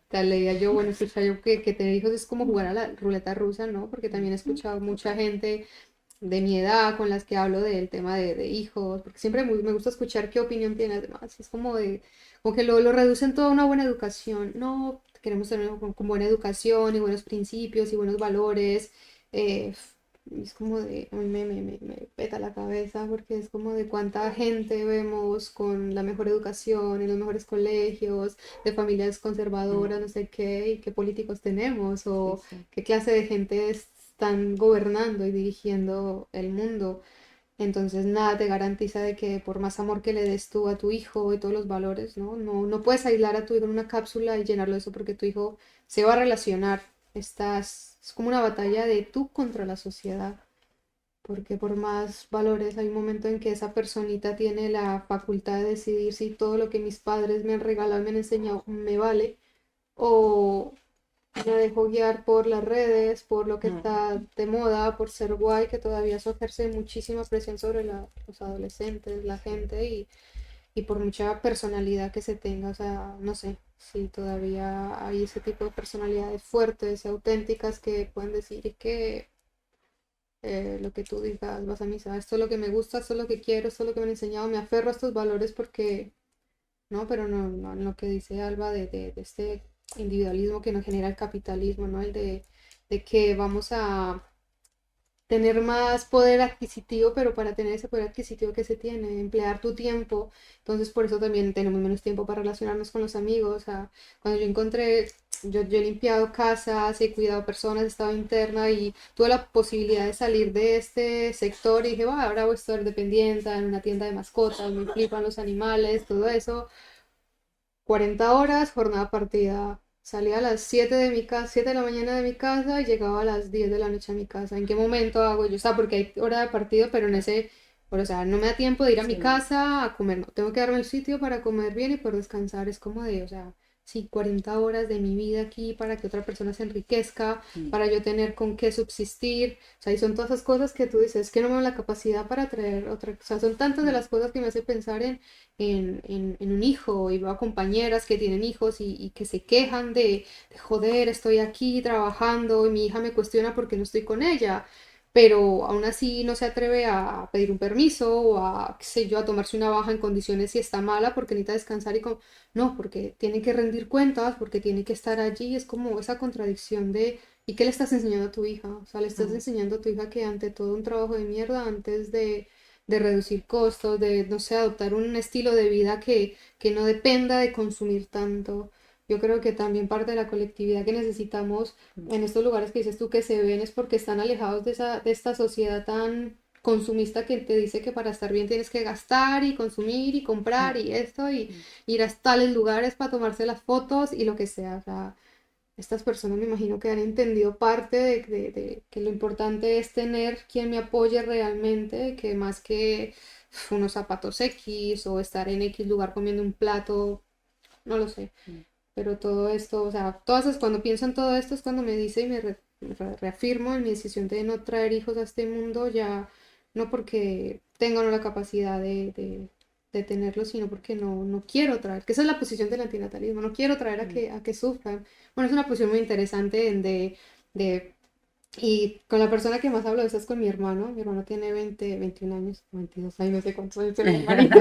Tal leía yo, bueno, escucha yo que tener hijos es como jugar a la ruleta rusa, ¿no? Porque también he escuchado mucha gente de mi edad con las que hablo del tema de hijos, porque siempre me gusta escuchar qué opinión tiene además. Es como que lo reducen todo a una buena educación. No, queremos tener con buena educación y buenos principios y buenos valores. Es como a mí me peta la cabeza porque es como de cuánta gente vemos con la mejor educación en los mejores colegios, de familias conservadoras, no sé qué, y qué políticos tenemos o Sí, sí. qué clase de gente están gobernando y dirigiendo el mundo. Entonces nada te garantiza de que por más amor que le des tú a tu hijo y todos los valores, ¿no? No puedes aislar a tu hijo en una cápsula y llenarlo de eso porque tu hijo se va a relacionar. Es como una batalla de tú contra la sociedad. Porque por más valores hay un momento en que esa personita tiene la facultad de decidir si todo lo que mis padres me han regalado y me han enseñado me vale o me dejo guiar por las redes, por lo que está de moda, por ser guay, que todavía eso ejerce muchísima presión sobre los adolescentes, la gente y por mucha personalidad que se tenga. O sea, no sé si todavía hay ese tipo de personalidades fuertes, auténticas que pueden decir que lo que tú digas, vas a misa, esto es lo que me gusta, esto es lo que quiero, esto es lo que me han enseñado, me aferro a estos valores porque, no, pero no en lo que dice Alba de este individualismo que nos genera el capitalismo, ¿no? El de que vamos a tener más poder adquisitivo, pero para tener ese poder adquisitivo que se tiene, emplear tu tiempo. Entonces, por eso también tenemos menos tiempo para relacionarnos con los amigos. O sea, cuando yo encontré, yo he limpiado casas, he cuidado personas, he estado interna y tuve la posibilidad de salir de este sector y dije, va, ahora voy a estar dependiente en una tienda de mascotas, me flipan los animales, todo eso. 40 horas, jornada partida. Salía a las 7 de mi casa, 7 de la mañana de mi casa y llegaba a las 10 de la noche a mi casa. ¿En qué momento hago yo? O sea, porque hay hora de partido, pero en ese, o sea, no me da tiempo de ir a mi casa a comer, no. Tengo que darme el sitio para comer bien y poder descansar. Es como de, o sea, sí, 40 horas de mi vida aquí para que otra persona se enriquezca, para yo tener con qué subsistir. O sea, y son todas esas cosas que tú dices, que no me da la capacidad para traer otra. O sea, son tantas de las cosas que me hace pensar en un hijo y veo a compañeras que tienen hijos y que se quejan de, joder, estoy aquí trabajando y mi hija me cuestiona porque no estoy con ella, pero aún así no se atreve a pedir un permiso o a, qué sé yo, a tomarse una baja en condiciones si está mala porque necesita descansar y no, porque tiene que rendir cuentas, porque tiene que estar allí, es como esa contradicción de ¿y qué le estás enseñando a tu hija? O sea, le estás enseñando a tu hija que ante todo un trabajo de mierda, antes de reducir costos, de, no sé, adoptar un estilo de vida que no dependa de consumir tanto. Yo creo que también parte de la colectividad que necesitamos en estos lugares que dices tú que se ven es porque están alejados de esta sociedad tan consumista que te dice que para estar bien tienes que gastar y consumir y comprar y esto y ir a tales lugares para tomarse las fotos y lo que sea. O sea, estas personas me imagino que han entendido parte de que lo importante es tener quien me apoye realmente, que más que unos zapatos X o estar en X lugar comiendo un plato, no lo sé. Pero todo esto, o sea, cuando pienso en todo esto es cuando me dice y me reafirmo en mi decisión de no traer hijos a este mundo, ya no porque tenga o no la capacidad de tenerlos, sino porque no quiero traer, que esa es la posición del antinatalismo, no quiero traer a que sufran. Bueno, es una posición muy interesante de y con la persona que más hablo de eso es con mi hermano tiene 21 años, 22 años, no sé cuántos años tiene mi hermanito.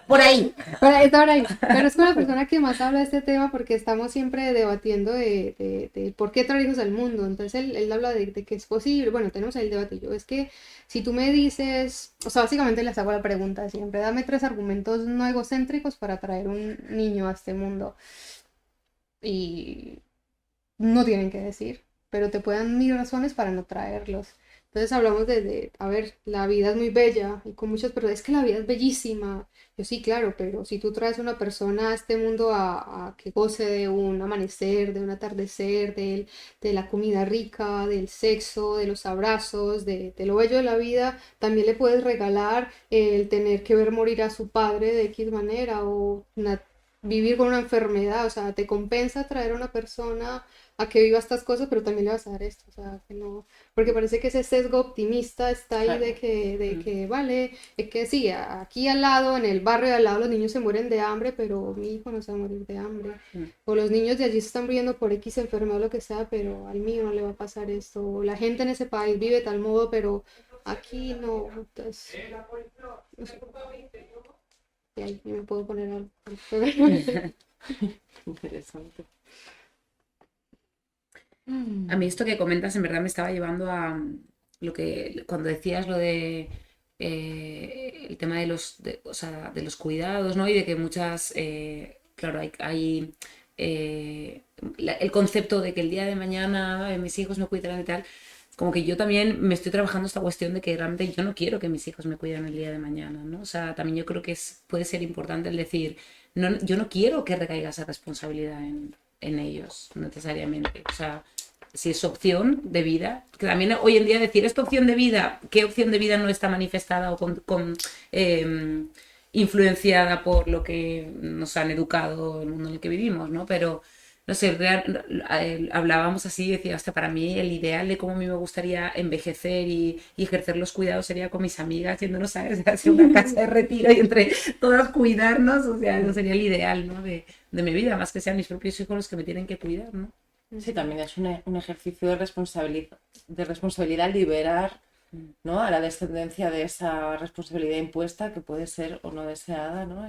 Por ahí. Está por ahí. Pero es con la persona que más habla de este tema porque estamos siempre debatiendo de por qué traer hijos al mundo. Entonces él habla de que es posible. Bueno, tenemos ahí el debate. Y yo, es que si tú me dices, o sea, básicamente les hago la pregunta siempre, dame 3 argumentos no egocéntricos para traer un niño a este mundo. Y no tienen que decir, pero te pueden dar 1000 razones para no traerlos. Entonces hablamos a ver, la vida es muy bella y con muchas personas, es que la vida es bellísima. Yo sí, claro, pero si tú traes a una persona a este mundo a que goce de un amanecer, de un atardecer, de la comida rica, del sexo, de los abrazos, de lo bello de la vida, también le puedes regalar el tener que ver morir a su padre de X manera o vivir con una enfermedad. O sea, te compensa traer a una persona a que viva estas cosas, pero también le vas a dar esto, o sea, que no, porque parece que ese sesgo optimista está ahí de que vale, es que sí, aquí al lado, en el barrio de al lado, los niños se mueren de hambre, pero mi hijo no se va a morir de hambre, o los niños de allí se están muriendo por X enfermedad o lo que sea, pero al mío no le va a pasar esto, o la gente en ese país vive de tal modo, pero aquí no, entonces, no sé. Y ahí me puedo poner algo. Interesante. A mí esto que comentas en verdad me estaba llevando a lo que cuando decías lo de el tema o sea, de los cuidados, ¿no? Y de que muchas, claro, hay el concepto de que el día de mañana mis hijos me cuidarán y tal, como que yo también me estoy trabajando esta cuestión de que realmente yo no quiero que mis hijos me cuiden el día de mañana, ¿no? O sea, también yo creo que puede ser importante el decir, no, yo no quiero que recaiga esa responsabilidad en ellos, necesariamente. O sea, si es opción de vida, que también hoy en día decir esta opción de vida, ¿qué opción de vida no está manifestada o influenciada por lo que nos han educado el mundo en el que vivimos, ¿no? Pero, no sé, hablábamos así y decía, hasta para mí el ideal de cómo a mí me gustaría envejecer y ejercer los cuidados sería con mis amigas, yéndonos a hacer una casa de retiro y entre todas cuidarnos, o sea, eso sería el ideal, ¿no? De mi vida, más que sean mis propios hijos los que me tienen que cuidar, ¿no? Sí, también es un ejercicio de responsabilidad liberar, ¿no? A la descendencia de esa responsabilidad impuesta que puede ser o no deseada, ¿no?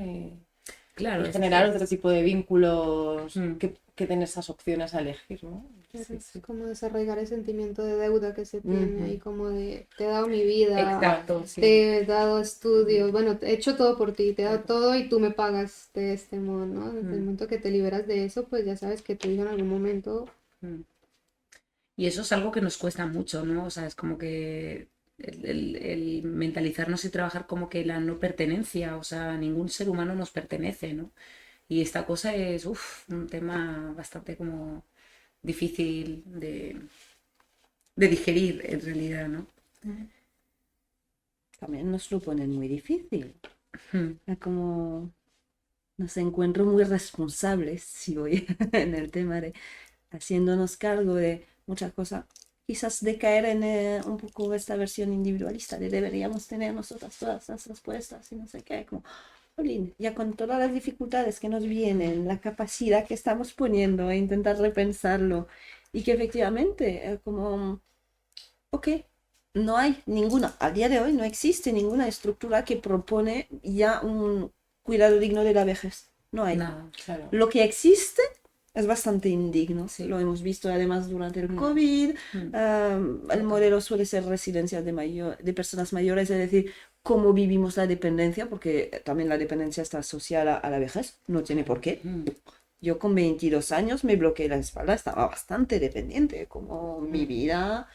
Claro, y es generar que- otro tipo de vínculos Mm. que den esas opciones a elegir, ¿no? Claro, Sí, es sí. como desarraigar el sentimiento de deuda que se tiene Ujú. y como de te he dado mi vida, Exacto, sí. te he dado estudios, bueno, he hecho todo por ti, te he dado Claro. todo y tú me pagas de este modo, ¿no? Desde el Mm, momento que te liberas de eso, pues ya sabes que tu hijo en algún momento, mm. Y eso es algo que nos cuesta mucho, ¿no? O sea, es como que el mentalizarnos y trabajar como que la no pertenencia, o sea, ningún ser humano nos pertenece, ¿no? Y esta cosa es, un tema bastante como difícil de digerir en realidad, ¿no? También nos lo ponen muy difícil. Mm, Como nos encuentro muy responsables, si voy en el tema de haciéndonos cargo de muchas cosas. Quizás de caer en un poco esta versión individualista de deberíamos tener nosotras todas las respuestas y no sé qué, como, jolín, ya con todas las dificultades que nos vienen, la capacidad que estamos poniendo a intentar repensarlo y que efectivamente, como, ok, no hay ninguna, a día de hoy no existe ninguna estructura que propone ya un cuidado digno de la vejez. No hay. nada. Claro. Lo que existe es bastante indigno. Sí. Lo hemos visto además durante el Mm. COVID. Mm. El modelo suele ser residencias de personas mayores, es decir, cómo vivimos la dependencia, porque también la dependencia está asociada a la vejez, no tiene por qué. Mm. Yo con 22 años me bloqueé la espalda, estaba bastante dependiente, como mi vida.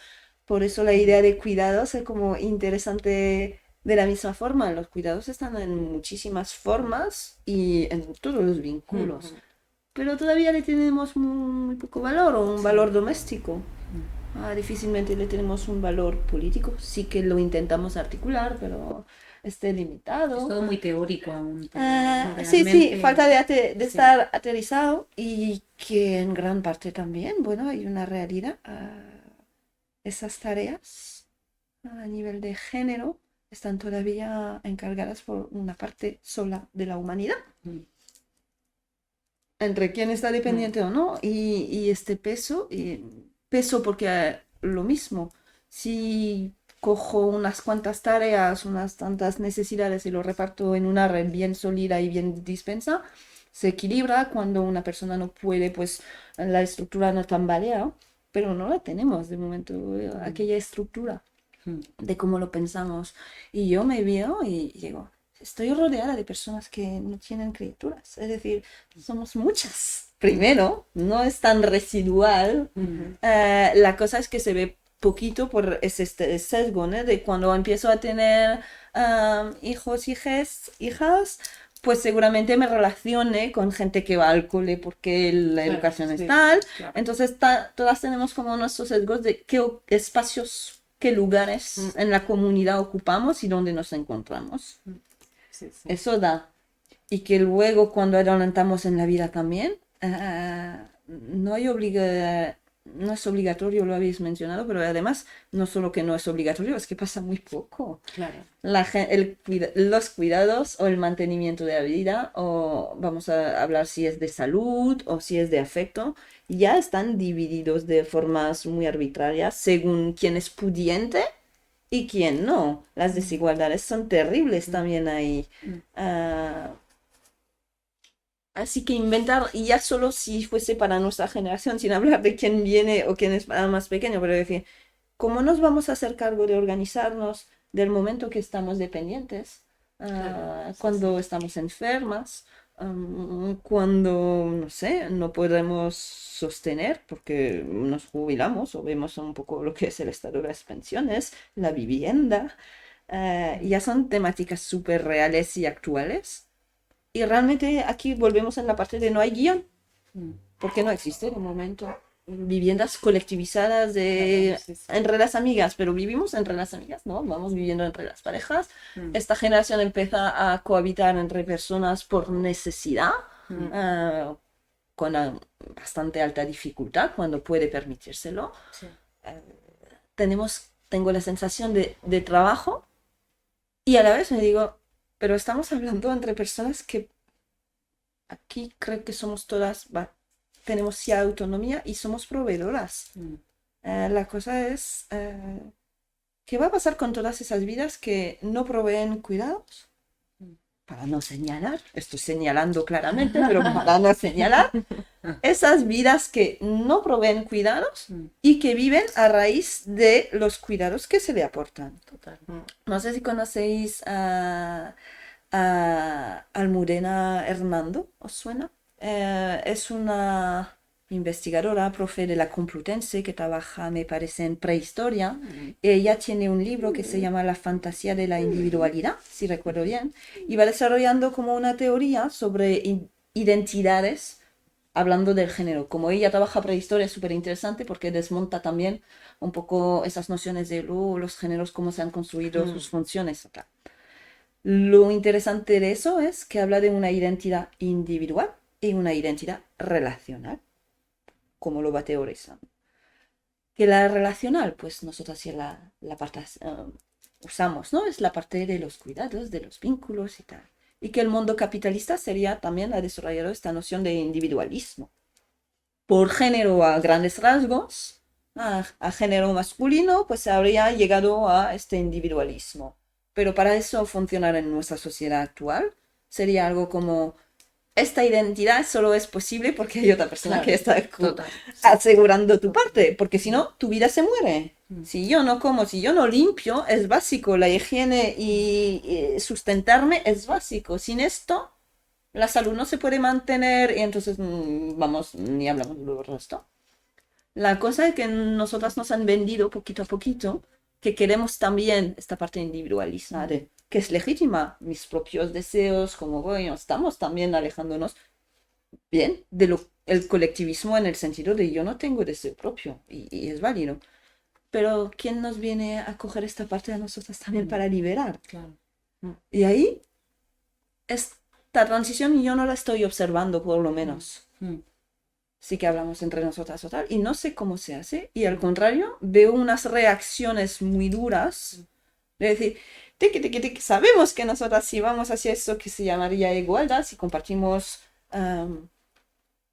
Por eso la idea de cuidados es como interesante de la misma forma. Los cuidados están en muchísimas formas y en todos los vínculos. Ujú. Pero todavía le tenemos muy poco valor o un valor doméstico. Difícilmente le tenemos un valor político. Sí que lo intentamos articular, pero esté Es limitado. todo muy teórico aún, pero Sí, realmente falta de sí. estar aterrizado y que en gran parte también, bueno, hay una realidad. Esas tareas a nivel de género están todavía encargadas por una parte sola de la humanidad, Mm. entre quién está dependiente o no, y este peso, y peso porque lo mismo, si cojo unas cuantas tareas, unas tantas necesidades y lo reparto en una red bien sólida y bien dispensa, se equilibra. Cuando una persona no puede, pues la estructura no tambalea, pero no la tenemos de momento, aquella estructura Mm. de cómo lo pensamos. Y yo me veo y digo, estoy rodeada de personas que no tienen criaturas. Es decir, somos muchas. Primero, no es tan residual. Mm. La cosa es que se ve poquito por este sesgo, ¿no? De cuando empiezo a tener hijos, hijas, pues seguramente me relacione con gente que va al cole porque la Claro, educación es sí, tal. Claro. Entonces todas tenemos como nuestros sesgos de qué espacios, qué lugares en la comunidad ocupamos y dónde nos encontramos. Sí, sí. Eso da. Y que luego cuando adelantamos en la vida también, no hay no es obligatorio, lo habéis mencionado, pero además no solo que no es obligatorio, es que pasa muy poco. Claro. Los cuidados o el mantenimiento de la vida, o vamos a hablar si es de salud o si es de afecto, ya están divididos de formas muy arbitrarias según quién es pudiente y quién no. Las desigualdades son terribles también ahí. Así que inventar, y ya solo si fuese para nuestra generación, sin hablar de quién viene o quién es más pequeño, pero decir, ¿cómo nos vamos a hacer cargo de organizarnos del momento que estamos dependientes? Claro, Cuando estamos enfermas, cuando, no sé, no podemos sostener porque nos jubilamos o vemos un poco lo que es el estado de las pensiones, la vivienda. Ya son temáticas súper reales y actuales. Y realmente aquí volvemos en la parte de no hay guión, Mm. porque no existe de momento. Viviendas colectivizadas Claro, sí, sí. entre las amigas, pero vivimos entre las amigas, ¿no? Vamos viviendo entre las parejas. Mm. Esta generación empieza a cohabitar entre personas por necesidad, Mm. con bastante alta dificultad cuando puede permitírselo. Sí. Tengo la sensación de trabajo y a la vez me digo, pero estamos hablando entre personas que aquí creo que somos todas, tenemos ya autonomía y somos proveedoras. Mm. La cosa es, ¿qué va a pasar con todas esas vidas que no proveen cuidados? para no señalar, estoy señalando claramente, pero para no señalar, esas vidas que no proveen cuidados y que viven a raíz de los cuidados que se le aportan. Total. No sé si conocéis a Almudena Hernando, ¿os suena? Es una investigadora, profe de la Complutense, que trabaja, me parece, en prehistoria. Ella tiene un libro que se llama La fantasía de la individualidad, si recuerdo bien, y va desarrollando como una teoría sobre identidades, hablando del género. Como ella trabaja prehistoria, es súper interesante porque desmonta también un poco esas nociones de los géneros, cómo se han construido, sus funciones. Etc. Lo interesante de eso es que habla de una identidad individual y una identidad relacional, como lo va teorizando. Que la relacional, pues nosotros sí la parte usamos, ¿no? Es la parte de los cuidados, de los vínculos y tal. Y que el mundo capitalista sería también ha desarrollado esta noción de individualismo. Por género a grandes rasgos, a género masculino, pues habría llegado a este individualismo. Pero para eso funcionar en nuestra sociedad actual, sería algo como, esta identidad solo es posible porque hay otra persona que está Total. asegurando tu parte, porque si no, tu vida se muere. Si yo no como, si yo no limpio, es básico. La higiene y sustentarme es básico. Sin esto, la salud no se puede mantener y entonces, vamos, ni hablamos del resto. La cosa es que nosotras nos han vendido poquito a poquito que queremos también esta parte individualista, que es legítima, mis propios deseos, como voy, estamos también alejándonos bien del colectivismo en el sentido de yo no tengo deseo propio y es válido. Pero ¿quién nos viene a coger esta parte de nosotras también para liberar? Claro. Y ahí, esta transición yo no la estoy observando, por lo menos. Sí que hablamos entre nosotras total y no sé cómo se hace y al contrario veo unas reacciones muy duras de decir tiqui, tiqui, tiqui, sabemos que nosotras si vamos hacia eso que se llamaría igualdad, si compartimos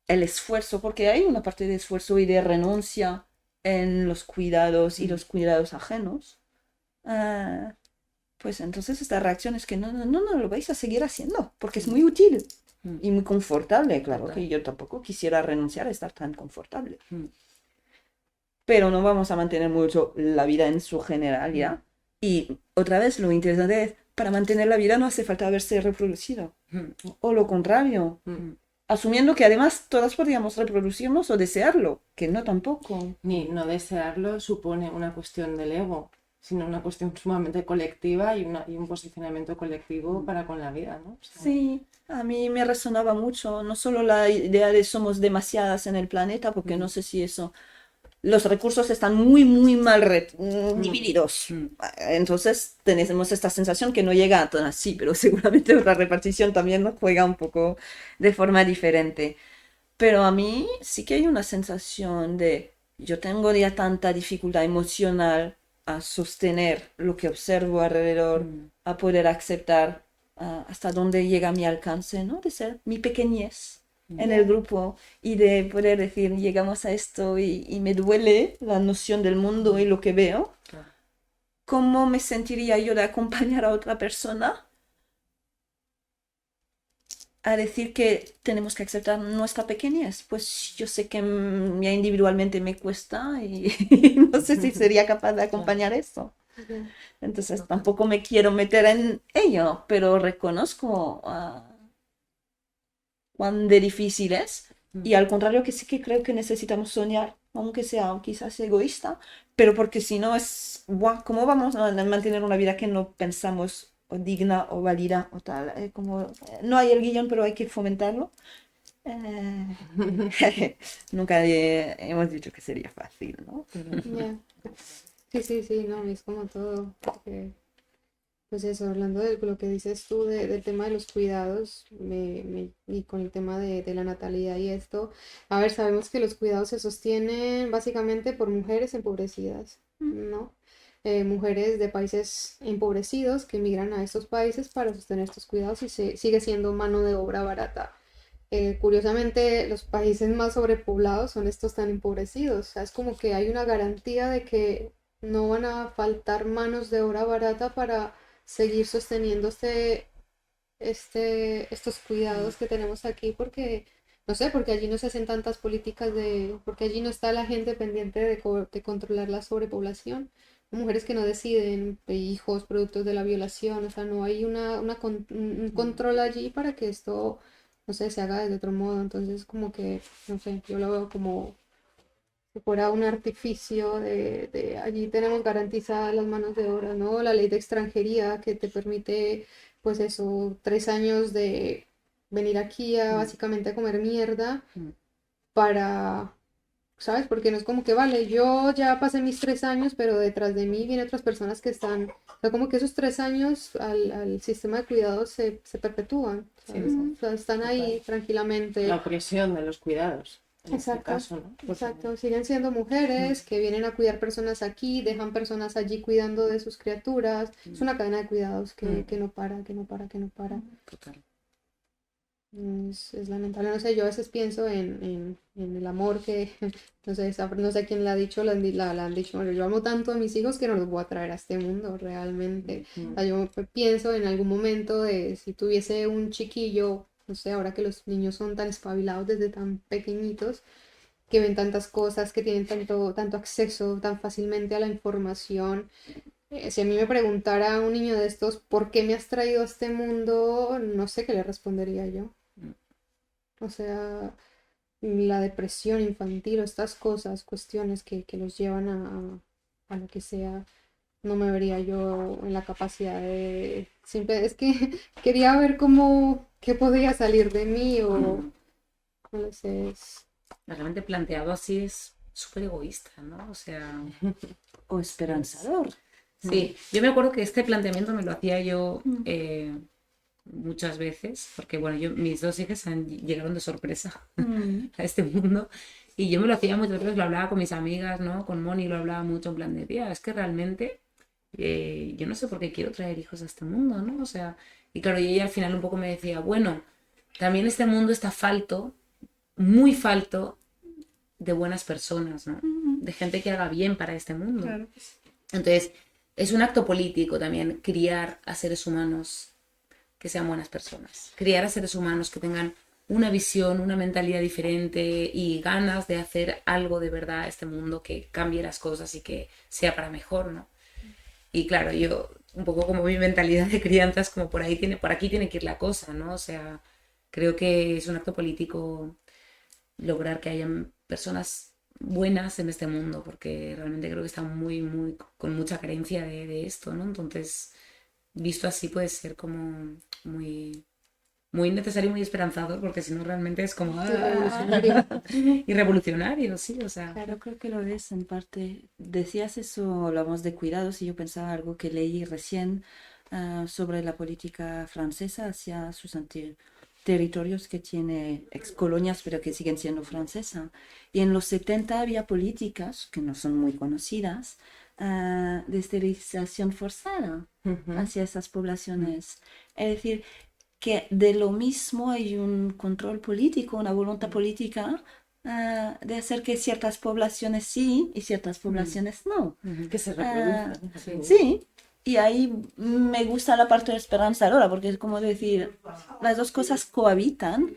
el esfuerzo, porque hay una parte de esfuerzo y de renuncia en los cuidados y los cuidados ajenos, pues entonces esta reacción es que no lo vais a seguir haciendo porque es muy útil. Y muy confortable, claro, que yo tampoco quisiera renunciar a estar tan confortable. Pero no vamos a mantener mucho la vida en su generalidad. Y otra vez, lo interesante es, para mantener la vida no hace falta haberse reproducido. O lo contrario. Asumiendo que además todas podríamos reproducirnos o desearlo, que no tampoco. Ni no desearlo supone una cuestión del ego, sino una cuestión sumamente colectiva y un posicionamiento colectivo para con la vida, ¿no? O sea, Sí, a mí me resonaba mucho, no solo la idea de somos demasiadas en el planeta, porque no sé si eso, los recursos están muy, muy mal divididos. Entonces tenemos esta sensación que no llega a tan así, pero seguramente otra repartición también nos juega un poco de forma diferente. Pero a mí sí que hay una sensación de, yo tengo ya tanta dificultad emocional a sostener lo que observo alrededor, a poder aceptar hasta dónde llega mi alcance, ¿no? De ser mi pequeñez en el grupo y de poder decir, llegamos a esto y me duele la noción del mundo y lo que veo. Claro. ¿Cómo me sentiría yo de acompañar a otra persona a decir que tenemos que aceptar nuestra pequeñez? Pues yo sé que ya individualmente me cuesta y no sé si sería capaz de acompañar eso. Entonces tampoco me quiero meter en ello, pero reconozco cuán de difícil es. Y al contrario que sí que creo que necesitamos soñar, aunque sea quizás egoísta, pero porque si no es, buah, ¿cómo vamos a mantener una vida que no pensamos o digna o válida o tal? No hay el guión, pero hay que fomentarlo. Nunca hemos dicho que sería fácil, ¿no? Yeah. Sí, no, es como todo, porque, pues eso, hablando de lo que dices tú del tema de los cuidados y con el tema de la natalidad y esto, a ver, sabemos que los cuidados se sostienen básicamente por mujeres empobrecidas, ¿no? Mujeres de países empobrecidos que emigran a estos países para sostener estos cuidados y sigue siendo mano de obra barata. Curiosamente, los países más sobrepoblados son estos tan empobrecidos. O sea, es como que hay una garantía de que no van a faltar manos de obra barata para seguir sosteniendo estos cuidados que tenemos aquí porque, no sé, porque allí no se hacen tantas políticas porque allí no está la gente pendiente de controlar la sobrepoblación. Mujeres que no deciden, hijos productos de la violación, o sea, no hay un control allí para que esto, no sé, se haga de otro modo. Entonces, como que, no sé, yo lo veo como si fuera un artificio allí tenemos garantizadas las manos de obra, ¿no? La ley de extranjería que te permite, pues eso, 3 años de venir aquí a básicamente a comer mierda para, ¿sabes? Porque no es como que, vale, yo ya pasé mis 3 años, pero detrás de mí vienen otras personas que están, o sea, como que esos 3 años al sistema de cuidados se perpetúan, ¿sabes? O sea, están ahí tranquilamente. La opresión de los cuidados, en este Exacto, caso, ¿no? exacto. Siguen siendo mujeres que vienen a cuidar personas aquí, dejan personas allí cuidando de sus criaturas. Es una cadena de cuidados que no para, que no para, que no para. Total. Es lamentable. No sé, yo a veces pienso en el amor que, no sé, no sé quién la ha dicho, la han dicho, bueno, yo amo tanto a mis hijos que no los voy a traer a este mundo realmente. O sea, yo pienso en algún momento de si tuviese un chiquillo, no sé, ahora que los niños son tan espabilados desde tan pequeñitos, que ven tantas cosas, que tienen tanto acceso tan fácilmente a la información. Si a mí me preguntara un niño de estos, ¿por qué me has traído a este mundo? No sé qué le respondería yo. O sea, la depresión infantil o estas cosas, cuestiones que los llevan a lo que sea, no me vería yo en la capacidad de... Siempre es que quería ver qué podía salir de mí o no lo sé. Realmente planteado así es súper egoísta, ¿no? O sea, O esperanzador. sí, yo me acuerdo que este planteamiento me lo hacía yo muchas veces, porque bueno, mis dos hijas llegaron de sorpresa a este mundo y yo me lo hacía muchas veces, lo hablaba con mis amigas, ¿no? Con Moni lo hablaba mucho en plan de, tía, es que realmente yo no sé por qué quiero traer hijos a este mundo, ¿no? O sea, y claro, y ella al final un poco me decía, bueno, también este mundo está falto, muy falto de buenas personas, ¿no? De gente que haga bien para este mundo. Claro. Entonces, es un acto político también criar a seres humanos que sean buenas personas. Criar a seres humanos que tengan una visión, una mentalidad diferente y ganas de hacer algo de verdad a este mundo que cambie las cosas y que sea para mejor, ¿no? Y claro, yo, un poco como mi mentalidad de crianza es como por aquí tiene que ir la cosa, ¿no? O sea, creo que es un acto político lograr que hayan personas buenas en este mundo, porque realmente creo que están con mucha carencia de esto, ¿no? Entonces, visto así puede ser como muy, muy necesario y muy esperanzador, porque si no realmente es como... Revolucionario. y revolucionario, sí, o sea... Yo creo que lo es en parte. Decías eso, hablamos de cuidados y yo pensaba algo que leí recién sobre la política francesa hacia sus territorios que tiene ex colonias pero que siguen siendo francesas. Y en los 70 había políticas que no son muy conocidas de esterilización forzada hacia esas poblaciones. Es decir, que de lo mismo hay un control político, una voluntad política de hacer que ciertas poblaciones sí y ciertas poblaciones no. Que se reproduzcan. Sí, y ahí me gusta la parte esperanzadora, porque es como decir, las dos cosas cohabitan.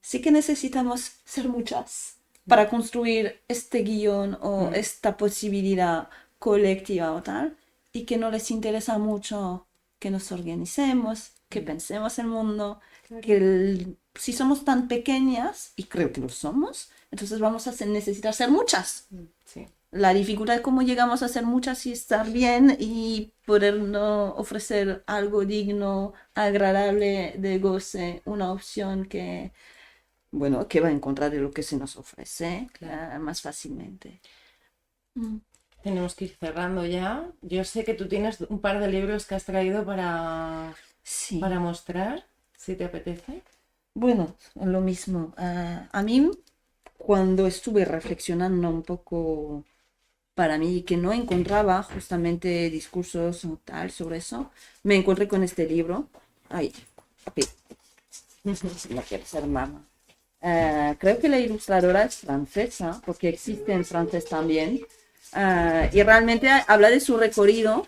Sí que necesitamos ser muchas para construir este guión o esta posibilidad colectiva o tal, y que no les interesa mucho que nos organicemos, que pensemos el mundo, que si somos tan pequeñas, y creo que lo somos, entonces vamos a necesitar ser muchas. Sí. La dificultad es cómo llegamos a ser muchas y estar bien y podernos ofrecer algo digno, agradable, de goce, una opción que, bueno, que va en contra de lo que se nos ofrece más fácilmente. Tenemos que ir cerrando ya. Yo sé que tú tienes un par de libros que has traído para mostrar, si te apetece. Bueno, lo mismo. A mí, cuando estuve reflexionando un poco para mí, que no encontraba justamente discursos o tal sobre eso, me encontré con este libro. Ay, no quiero ser mamá. Creo que la ilustradora es francesa, porque existe en francés también. Y realmente habla de su recorrido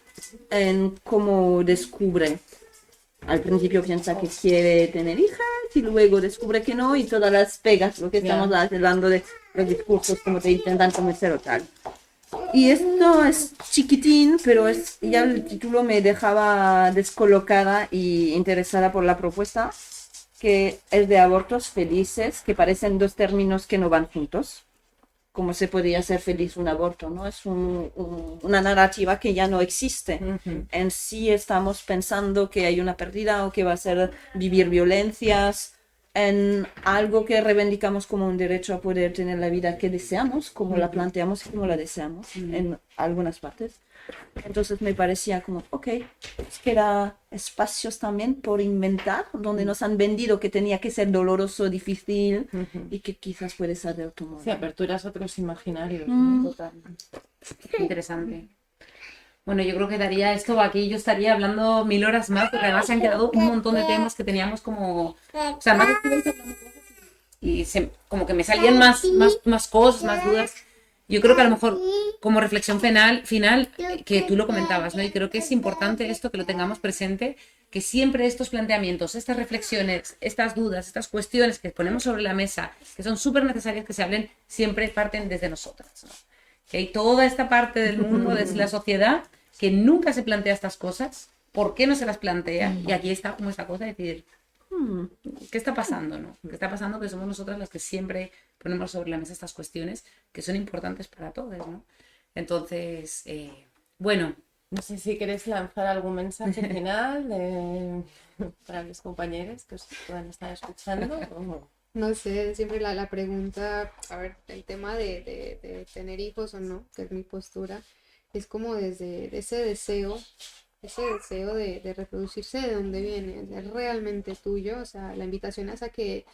en cómo descubre al principio piensa que quiere tener hijas y luego descubre que no y todas las pegas, lo que estamos hablando de los discursos, como te intentan convencer o tal. Y esto es chiquitín, pero ya el título me dejaba descolocada y interesada por la propuesta, que es de abortos felices, que parecen dos términos que no van juntos. ¿Cómo se podría hacer feliz un aborto? ¿No? Es una narrativa que ya no existe. En sí estamos pensando que hay una pérdida o que va a ser vivir violencias, en algo que reivindicamos como un derecho a poder tener la vida que deseamos, como la planteamos y como la deseamos en algunas partes. Entonces me parecía como, ok, es que era espacios también por inventar, donde nos han vendido que tenía que ser doloroso, difícil y que quizás puede ser de otro modo. Sí, aperturas a otros imaginarios. Total. Interesante. Bueno, yo creo que daría esto aquí, yo estaría hablando 1000 horas más, porque además se han quedado un montón de temas que teníamos como... O sea, más estuve hablando cosas y como que me salían más cosas, más dudas. Yo creo que a lo mejor como reflexión final, que tú lo comentabas, ¿no? Y creo que es importante esto, que lo tengamos presente, que siempre estos planteamientos, estas reflexiones, estas dudas, estas cuestiones que ponemos sobre la mesa, que son súper necesarias que se hablen, siempre parten desde nosotras, ¿no? Que hay toda esta parte del mundo, de la sociedad, que nunca se plantea estas cosas. ¿Por qué no se las plantea? Y aquí está como esta cosa de decir, ¿qué está pasando, no? ¿Qué está pasando? Que somos nosotras las que siempre ponemos sobre la mesa estas cuestiones que son importantes para todos, ¿no? Entonces, bueno. No sé si queréis lanzar algún mensaje final para los compañeros que os puedan estar escuchando. No sé, siempre la pregunta, a ver, el tema de tener hijos o no, que es mi postura, es como desde ese deseo de reproducirse, de dónde viene, es realmente tuyo. O sea, la invitación es a que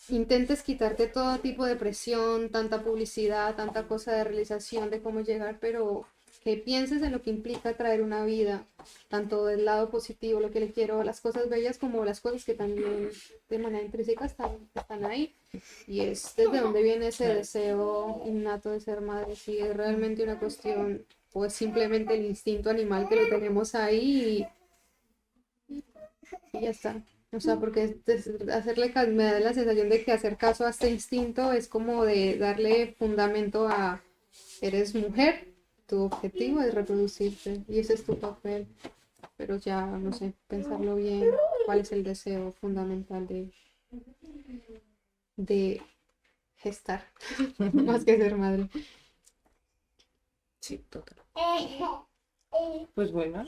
intentes quitarte todo tipo de presión, tanta publicidad, tanta cosa de realización, de cómo llegar, pero que pienses en lo que implica traer una vida, tanto del lado positivo, lo que le quiero, las cosas bellas como las cosas que también de manera intrínseca están ahí. Y es desde donde viene ese deseo innato de ser madre, si es realmente una cuestión o es simplemente el instinto animal que lo tenemos ahí y ya está. O sea, porque me da la sensación de que hacer caso a este instinto es como de darle fundamento a eres mujer, tu objetivo es reproducirte y ese es tu papel. Pero ya, no sé, pensarlo bien, cuál es el deseo fundamental de gestar, más que ser madre. Sí, total. Pues bueno,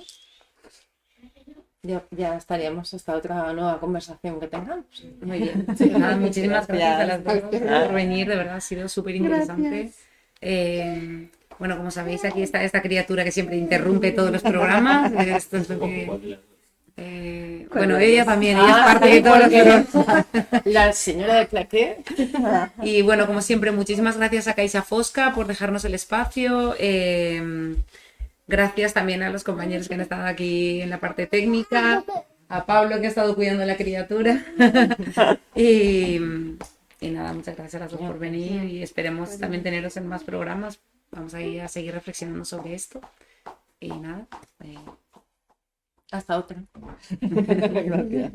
ya estaríamos hasta otra nueva conversación que tengamos. Muy bien. Nada, muchísimas gracias a las dos por venir, de verdad ha sido súper interesante. Bueno, como sabéis, aquí está esta criatura que siempre interrumpe todos los programas. Esto es lo que... bueno, ella también, ella es parte de todos los programas. La señora de Claqué. Y bueno, como siempre, muchísimas gracias a Caixa Fosca por dejarnos el espacio. Gracias también a los compañeros que han estado aquí en la parte técnica, a Pablo que ha estado cuidando a la criatura. Y nada, muchas gracias a las dos por venir y esperemos también teneros en más programas. Vamos a ir a seguir reflexionando sobre esto. Y nada. Hasta otra. Gracias.